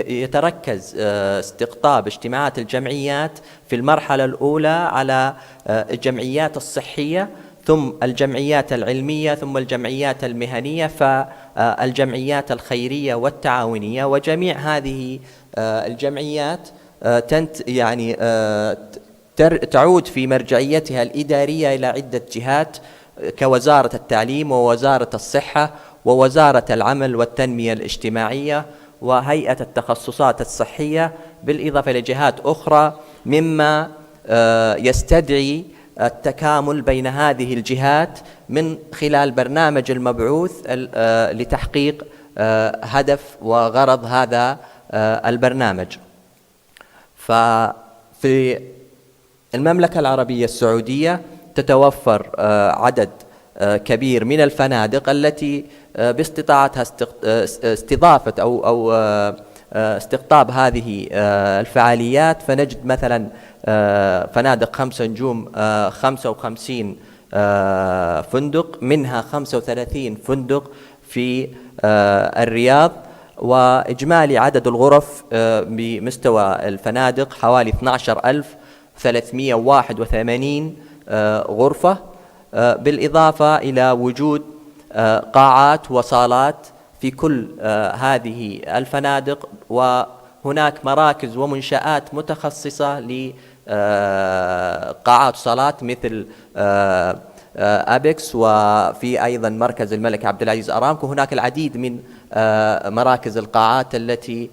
E: يتركز استقطاب اجتماعات الجمعيات في المرحلة الأولى على الجمعيات الصحية، ثم الجمعيات العلمية، ثم الجمعيات المهنية، فالجمعيات الخيرية والتعاونية. وجميع هذه الجمعيات يعني تعود في مرجعيتها الإدارية إلى عدة جهات كوزارة التعليم ووزارة الصحة ووزارة العمل والتنمية الاجتماعية وهيئة التخصصات الصحية، بالإضافة إلى جهات أخرى، مما يستدعي التكامل بين هذه الجهات من خلال برنامج المبعوث لتحقيق هدف وغرض هذا البرنامج. ففي المملكة العربية السعودية تتوفر عدد كبير من الفنادق التي باستطاعتها استضافة أو استقطاب هذه الفعاليات. فنجد مثلا فنادق 5 نجوم 55 فندق، منها 35 فندق في الرياض، وإجمالي عدد الغرف بمستوى الفنادق حوالي 12381 غرفة، بالإضافة إلى وجود قاعات وصالات في كل هذه الفنادق، وهناك مراكز ومنشآت متخصصة لقاعات وصالات مثل أبيكس، وفي أيضا مركز الملك عبد العزيز أرامكو. هناك العديد من مراكز القاعات التي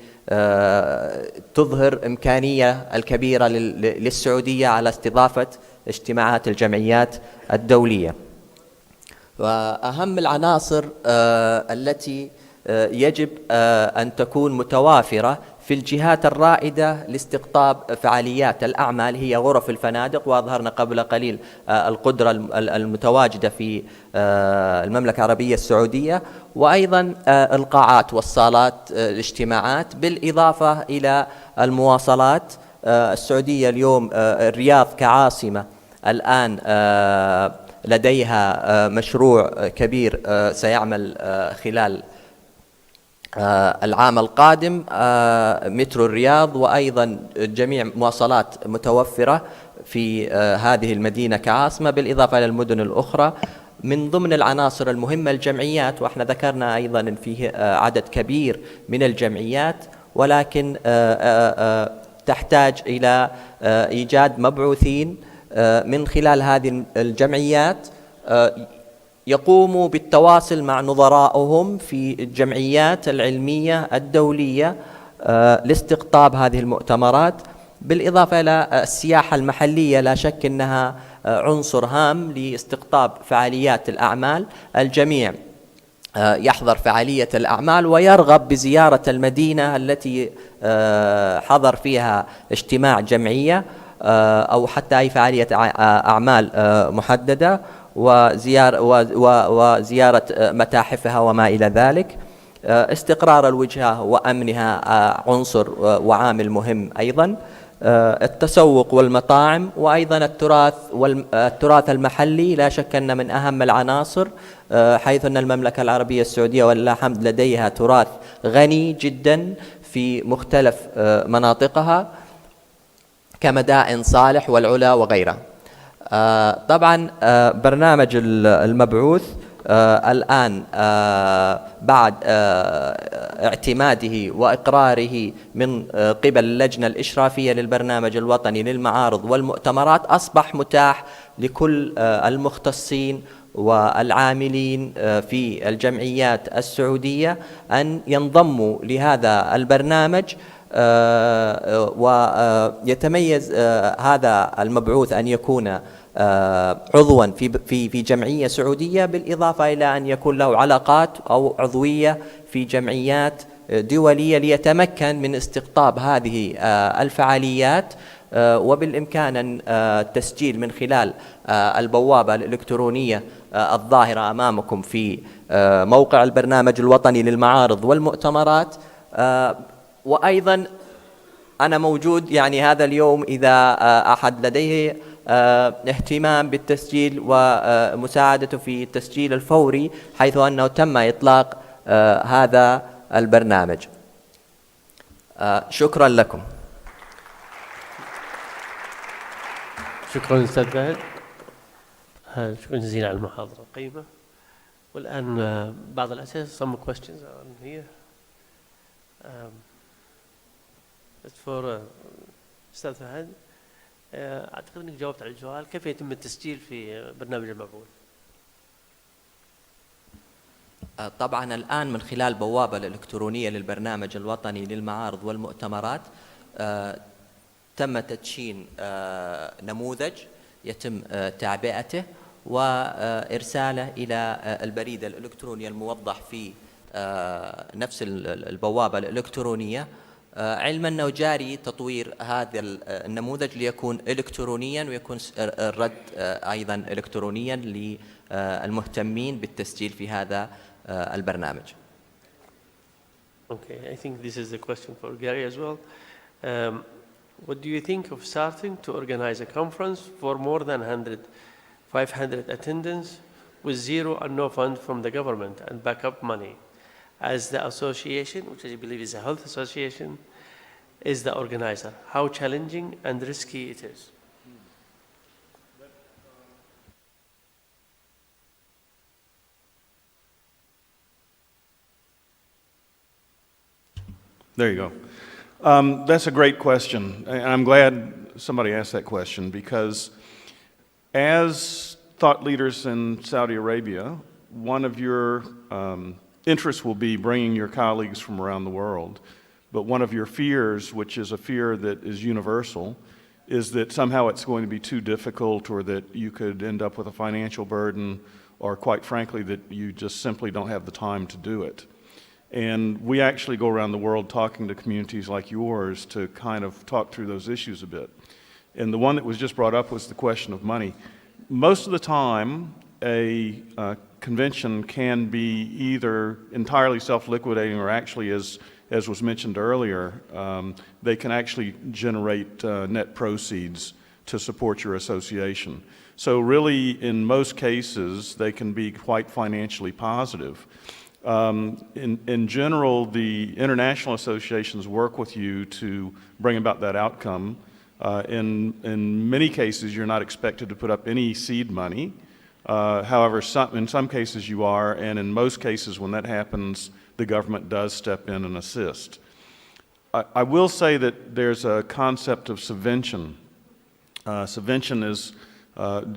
E: تظهر إمكانية الكبيرة للسعودية على استضافة اجتماعات الجمعيات الدولية. وأهم العناصر التي يجب أن تكون متوافرة في الجهات الرائدة لاستقطاب فعاليات الأعمال هي غرف الفنادق، وأظهرنا قبل قليل القدرة المتواجدة في المملكة العربية السعودية، وأيضا القاعات والصالات الاجتماعات، بالإضافة إلى المواصلات. السعودية اليوم الرياض كعاصمة الآن لديها مشروع كبير سيعمل خلال العام القادم، مترو الرياض، وأيضا جميع مواصلات متوفرة في هذه المدينة كعاصمة، بالإضافة إلى المدن الأخرى. من ضمن العناصر المهمة الجمعيات، وإحنا ذكرنا أيضا أن فيه عدد كبير من الجمعيات، ولكن تحتاج إلى إيجاد مبعوثين من خلال هذه الجمعيات يقوموا بالتواصل مع نظرائهم في الجمعيات العلمية الدولية لاستقطاب هذه المؤتمرات، بالإضافة إلى السياحة المحلية. لا شك أنها عنصر هام لاستقطاب فعاليات الأعمال. الجميع يحضر فعالية الأعمال ويرغب بزيارة المدينة التي حضر فيها اجتماع جمعية أو حتى أي فعالية أعمال محددة، وزيارة متاحفها وما إلى ذلك. استقرار الوجهة وأمنها عنصر وعامل مهم أيضا. التسوق والمطاعم، وأيضا التراث المحلي لا شك أن من أهم العناصر، حيث أن المملكة العربية السعودية ولله الحمد لديها تراث غني جدا في مختلف مناطقها كمدائن صالح والعلا وغيرها. طبعا برنامج المبعوث الآن بعد اعتماده وإقراره من قبل اللجنة الإشرافية للبرنامج الوطني للمعارض والمؤتمرات، أصبح متاح لكل المختصين والعاملين في الجمعيات السعودية أن ينضموا لهذا البرنامج. ويتميز هذا المبعوث أن يكون عضوا في جمعية سعودية، بالإضافة إلى أن يكون له علاقات أو عضوية في جمعيات دولية ليتمكن من استقطاب هذه الفعاليات. وبالإمكان التسجيل من خلال البوابة الإلكترونية الظاهرة أمامكم في موقع البرنامج الوطني للمعارض والمؤتمرات. وأيضا أنا موجود يعني هذا اليوم إذا أحد لديه اهتمام بالتسجيل ومساعدته في التسجيل الفوري، حيث أنه تم إطلاق هذا البرنامج. شكرا لكم.
B: شكرا أستاذ فهد، شكرا جزيلا على المحاضرة القيمة. والآن بعض الأسئلة. Some questions are here. أستاذ فهد، أعتقد أنك جاوبت على السؤال، كيف يتم التسجيل في برنامج المبعوث؟
E: طبعا الآن من خلال البوابة الإلكترونية للبرنامج الوطني للمعارض والمؤتمرات تم تدشين نموذج يتم تعبئته وإرساله إلى البريد الإلكتروني الموضح في نفس البوابة الإلكترونية، علما أنه جاري تطوير هذا النموذج ليكون إلكترونيا ويكون الرد أيضا إلكترونيا للمهتمين بالتسجيل في هذا البرنامج.
B: Okay, I think this is the question for Gary as well. What do you think of starting to organize a conference for more than 500 attendants with zero and no fund from the government and backup money, as the association, which I believe is a health association, is the organizer? How challenging and risky it is?
C: There you go. That's a great question. And I'm glad somebody asked that question, because as thought leaders in Saudi Arabia, one of your interests will be bringing your colleagues from around the world. But one of your fears, which is a fear that is universal, is that somehow it's going to be too difficult, or that you could end up with a financial burden, or quite frankly, that you just simply don't have the time to do it. And we actually go around the world talking to communities like yours to kind of talk through those issues a bit. And the one that was just brought up was the question of money. Most of the time, a convention can be either entirely self-liquidating, or actually, as was mentioned earlier, they can actually generate net proceeds to support your association. So really, in most cases, they can be quite financially positive. In general, the international associations work with you to bring about that outcome. In many cases, you're not expected to put up any seed money. However, in some cases you are, and in most cases when that happens, the government does step in and assist. I will say that there's a concept of subvention. Subvention is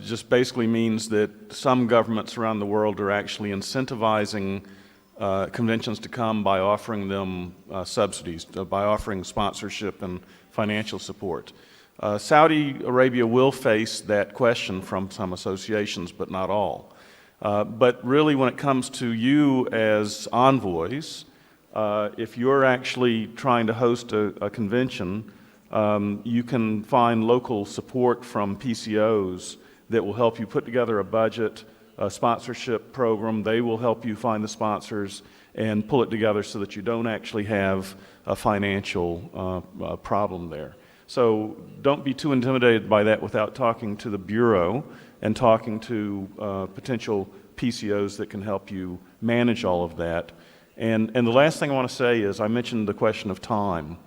C: just basically means that some governments around the world are actually incentivizing conventions to come by offering them subsidies, by offering sponsorship and financial support. Saudi Arabia will face that question from some associations, but not all. But really, when it comes to you as envoys, if you're actually trying to host a convention, you can find local support from PCOs that will help you put together a budget, a sponsorship program. They will help you find the sponsors and pull it together so that you don't actually have a financial problem there. So don't be too intimidated by that without talking to the Bureau and talking to potential PCOs that can help you manage all of that. And the last thing I want to say is, I mentioned the question of time.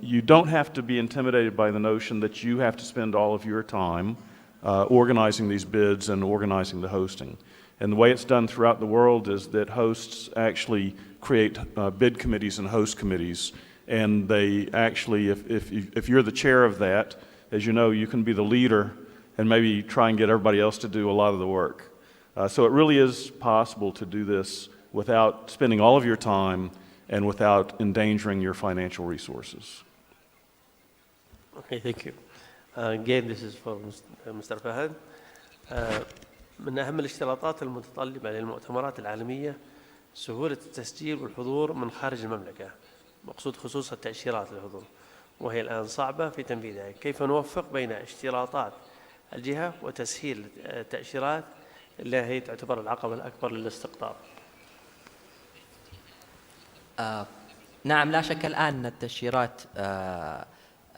C: You don't have to be intimidated by the notion that you have to spend all of your time organizing these bids and organizing the hosting. And the way it's done throughout the world is that hosts actually create bid committees and host committees. And they actually, if you're the chair of that, as you know, you can be the leader and maybe try and get everybody else to do a lot of the work. So it really is possible to do this without spending all of your time and without endangering your financial resources.
B: Okay, thank you. Again, this is for Mr. Fahad. من أهم الاشتراطات المتطلبة للمؤتمرات العالمية سهولة التسجيل والحضور من خارج المملكة، مقصود خصوصا التأشيرات للحضور، وهي الآن صعبة في تنفيذها. كيف نوفق بين اشتراطات الجهة وتسهيل التأشيرات اللي هي تعتبر العقبة الأكبر للاستقطاب؟
E: نعم، لا شك الآن أن التأشيرات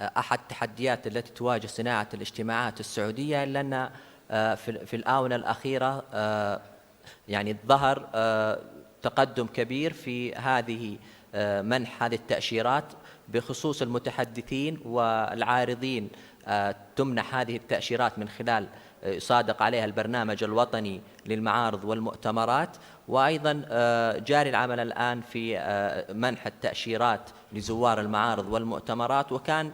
E: أحد التحديات التي تواجه صناعة الاجتماعات السعودية، لأن في الآونة الأخيرة يعني ظهر تقدم كبير في منح هذه التأشيرات بخصوص المتحدثين والعارضين. تمنح هذه التأشيرات من خلال يصادق عليها البرنامج الوطني للمعارض والمؤتمرات، وأيضا جاري العمل الآن في منح التأشيرات لزوار المعارض والمؤتمرات. وكان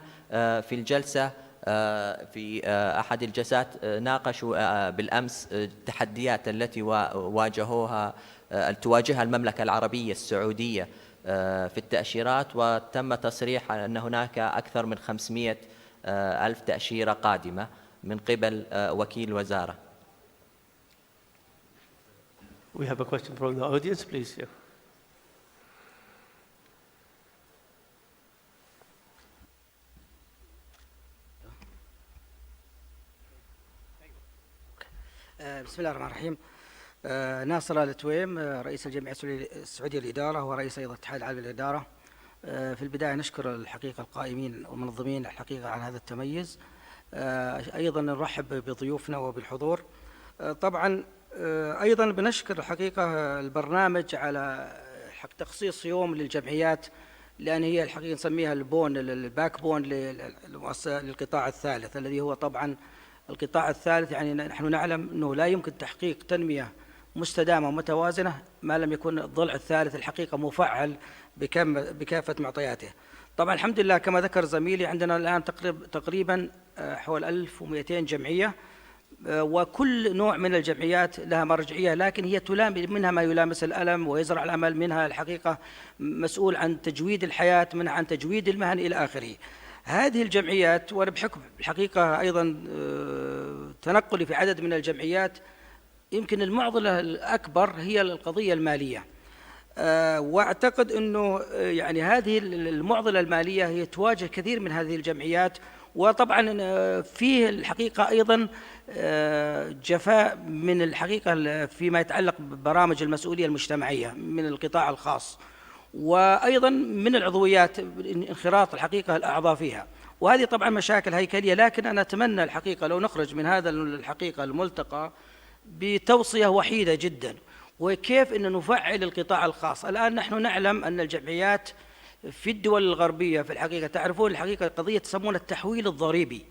E: في الجلسة في أحد الجلسات ناقشوا بالأمس التحديات التي تواجهها المملكة العربية السعودية في التأشيرات، وتم تصريح أن هناك أكثر من 500 ألف تأشيرة قادمة من قبل وكيل الوزارة.
B: We have a question from the audience, please.
F: بسم الله الرحمن الرحيم. ناصر آل تويم، رئيس الجمعية السعودية للإدارة ورئيس أيضا الاتحاد العالمي للإدارة. في البداية نشكر الحقيقة القائمين والمنظمين الحقيقة على هذا التميز. أيضا نرحب بضيوفنا وبالحضور. طبعا أيضا بنشكر الحقيقة البرنامج على تخصيص يوم للجمعيات، لأن هي الحقيقة نسميها الباك بون للقطاع الثالث، الذي هو طبعا القطاع الثالث. يعني نحن نعلم أنه لا يمكن تحقيق تنمية مستدامة ومتوازنة ما لم يكن الضلع الثالث الحقيقة مفعل بكافة معطياته. طبعا الحمد لله كما ذكر زميلي عندنا الآن تقريبا حول 1200 جمعية، وكل نوع من الجمعيات لها مرجعية، لكن هي منها ما يلامس الألم ويزرع الأمل، منها الحقيقة مسؤول عن تجويد الحياة، منها عن تجويد المهن إلى آخره. هذه الجمعيات، وأنا بحكم الحقيقة أيضا تنقلي في عدد من الجمعيات، يمكن المعضلة الأكبر هي القضية المالية. وأعتقد أنه يعني هذه المعضلة المالية هي تواجه كثير من هذه الجمعيات. وطبعا فيه الحقيقة أيضا جفاء من الحقيقة فيما يتعلق ببرامج المسؤولية المجتمعية من القطاع الخاص، وأيضا من العضويات انخراط الحقيقة الأعضاء فيها، وهذه طبعا مشاكل هيكلية. لكن أنا أتمنى الحقيقة لو نخرج من هذا الحقيقة الملتقى بتوصية وحيدة جدا، وكيف أن نفعل القطاع الخاص. الآن نحن نعلم أن الجمعيات في الدول الغربية في الحقيقة، تعرفون الحقيقة قضية تسمونها التحويل الضريبي.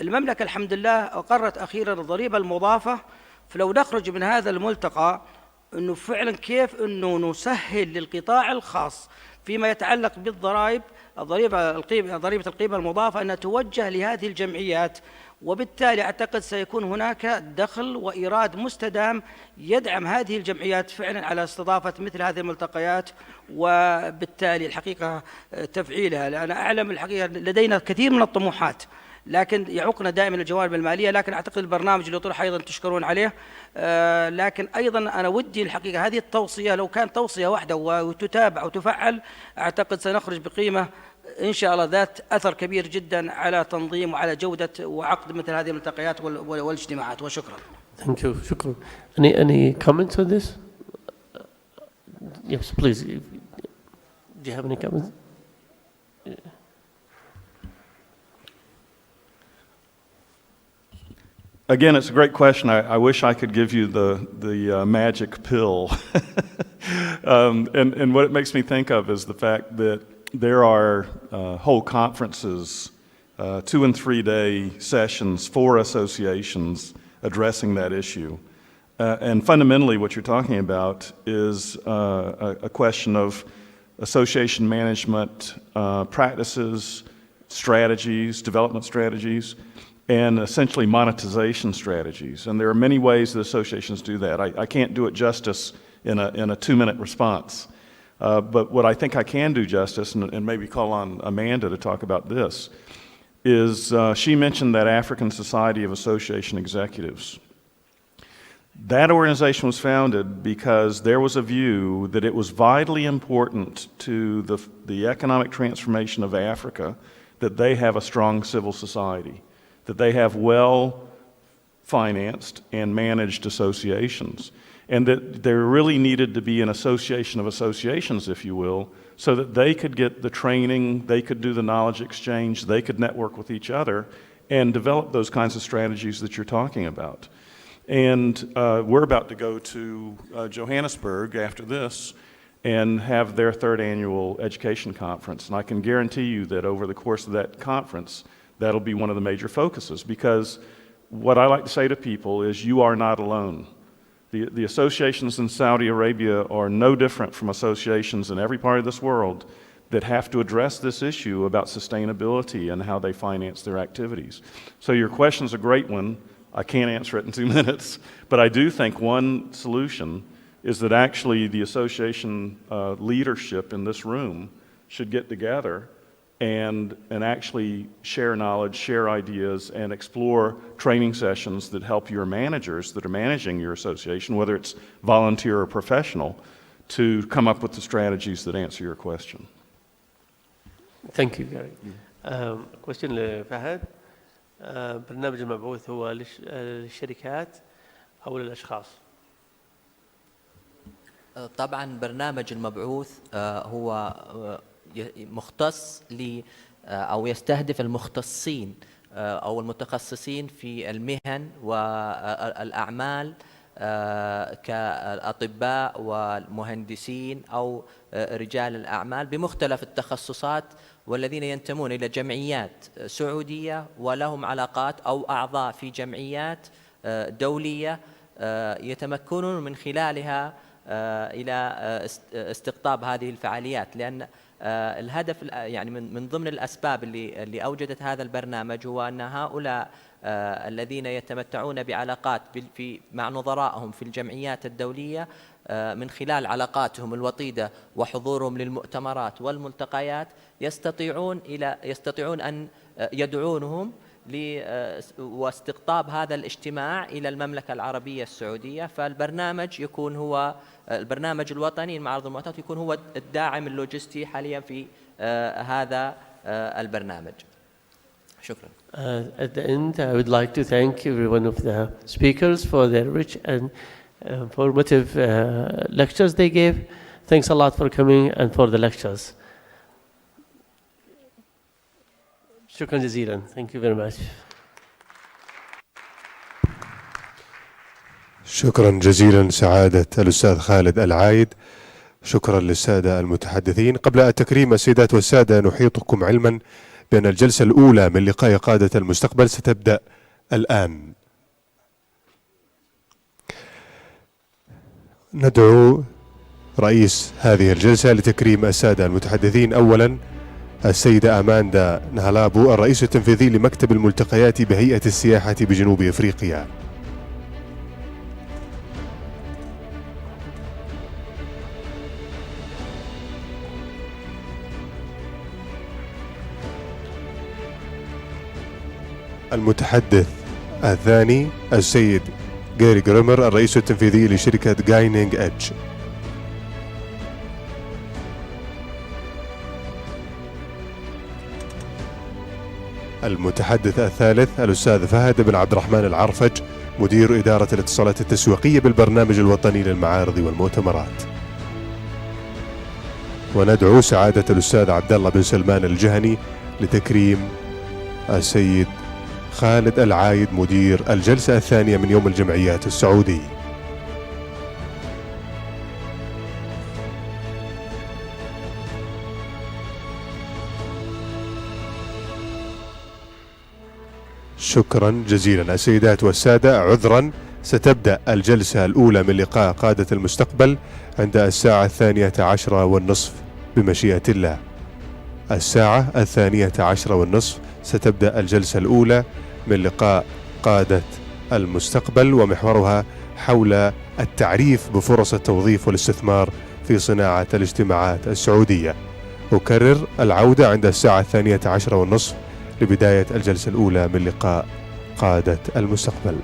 F: المملكة الحمد لله أقرت أخيرا الضريبة المضافة. فلو نخرج من هذا الملتقى أنه فعلا كيف أنه نسهل للقطاع الخاص فيما يتعلق بالضرائب، ضريبة القيمة المضافة أنها توجه لهذه الجمعيات، وبالتالي أعتقد سيكون هناك دخل وإيراد مستدام يدعم هذه الجمعيات فعلا على استضافة مثل هذه الملتقيات، وبالتالي الحقيقة تفعيلها. لأن أعلم الحقيقة لدينا كثير من الطموحات، لكن يعوقنا دائما الجوانب المالية. لكن أعتقد البرنامج اللي طرح أيضا تشكرون عليه. لكن أيضا أنا ودي الحقيقة هذه التوصية لو كانت توصية واحدة وتتابع وتفعل، أعتقد سنخرج بقيمة إن شاء الله ذات أثر كبير جدا على تنظيم وعلى جودة وعقد مثل هذه الملتقيات والاجتماعات. وشكرا.
B: Thank you. شكرا. Any comments on this? Yes, please. Do you have any comments?
C: Again, it's a great question. I wish I could give you the magic pill. And what it makes me think of is the fact that there are whole conferences, 2- and 3-day sessions for associations addressing that issue. And fundamentally what you're talking about is a question of association management practices, strategies, development strategies, and essentially monetization strategies. And there are many ways that associations do that. I can't do it justice in a 2-minute response. But what I think I can do justice, and maybe call on Amanda to talk about this, is she mentioned that African Society of Association Executives. That organization was founded because there was a view that it was vitally important to the economic transformation of Africa that they have a strong civil society, that they have well-financed and managed associations, and that there really needed to be an association of associations, if you will, so that they could get the training, they could do the knowledge exchange, they could network with each other, and develop those kinds of strategies that you're talking about. And we're about to go to Johannesburg after this and have their 3rd annual education conference. And I can guarantee you that over the course of that conference, that'll be one of the major focuses, because what I like to say to people is you are not alone. The associations in Saudi Arabia are no different from associations in every part of this world that have to address this issue about sustainability and how they finance their activities. So your question's a great one. I can't answer it in 2 minutes, but I do think one solution is that actually the association leadership in this room should get together and actually share knowledge, share ideas, and explore training sessions that help your managers that are managing your association, whether it's volunteer or professional, to come up with the strategies that answer your question.
B: Thank you, Gary. Question لفهد. برنامج المبعوث هو للشركات أو للأشخاص؟
E: طبعا برنامج المبعوث هو مختص أو يستهدف المختصين أو المتخصصين في المهن والأعمال كأطباء والمهندسين أو رجال الأعمال بمختلف التخصصات، والذين ينتمون إلى جمعيات سعودية ولهم علاقات أو أعضاء في جمعيات دولية يتمكنون من خلالها إلى استقطاب هذه الفعاليات. لأن الهدف يعني من ضمن الأسباب اللي أوجدت هذا البرنامج هو أن هؤلاء الذين يتمتعون بعلاقات مع نظرائهم في الجمعيات الدولية من خلال علاقاتهم الوطيدة وحضورهم للمؤتمرات والملتقيات يستطيعون أن يدعونهم واستقطاب هذا الاجتماع إلى المملكة العربية السعودية. فالبرنامج يكون هو البرنامج الوطني لمعرض المؤتمرات، يكون هو الداعم اللوجستي حاليا في هذا البرنامج. شكرا.
B: At the end, I would like to thank every one of the speakers for their rich and informative lectures they gave. Thanks a lot for coming and for the lectures. شكرا جزيلا. Thank you very much.
A: شكرا جزيلا سعادة الأستاذ خالد العايد. شكرا للسادة المتحدثين. قبل التكريم السيدات والسادة، نحيطكم علما بأن الجلسة الأولى من لقاء قادة المستقبل ستبدأ الآن. ندعو رئيس هذه الجلسة لتكريم السادة المتحدثين. أولا السيدة أماندا نهلابو، الرئيس التنفيذي لمكتب الملتقيات بهيئة السياحة بجنوب أفريقيا. المتحدث الثاني السيد جاري جريمر، الرئيس التنفيذي لشركة جاينينج إدج. المتحدث الثالث الأستاذ فهد بن عبد الرحمن العرفج، مدير إدارة الاتصالات التسويقية بالبرنامج الوطني للمعارض والمؤتمرات. وندعو سعادة الأستاذ عبد الله بن سلمان الجهني لتكريم السيد خالد العايد، مدير الجلسة الثانية من يوم الجمعيات السعودي. شكرا جزيلا. السيدات والسادة، عذرا ستبدأ الجلسة الأولى من لقاء قادة المستقبل عند الساعة 12:30 بمشيئة الله. الساعة 12:30 ستبدأ الجلسة الأولى من لقاء قادة المستقبل، ومحورها حول التعريف بفرص التوظيف والاستثمار في صناعة الاجتماعات السعودية. أكرر، العودة عند الساعة 12:30 لبداية الجلسة الأولى من لقاء قادة المستقبل.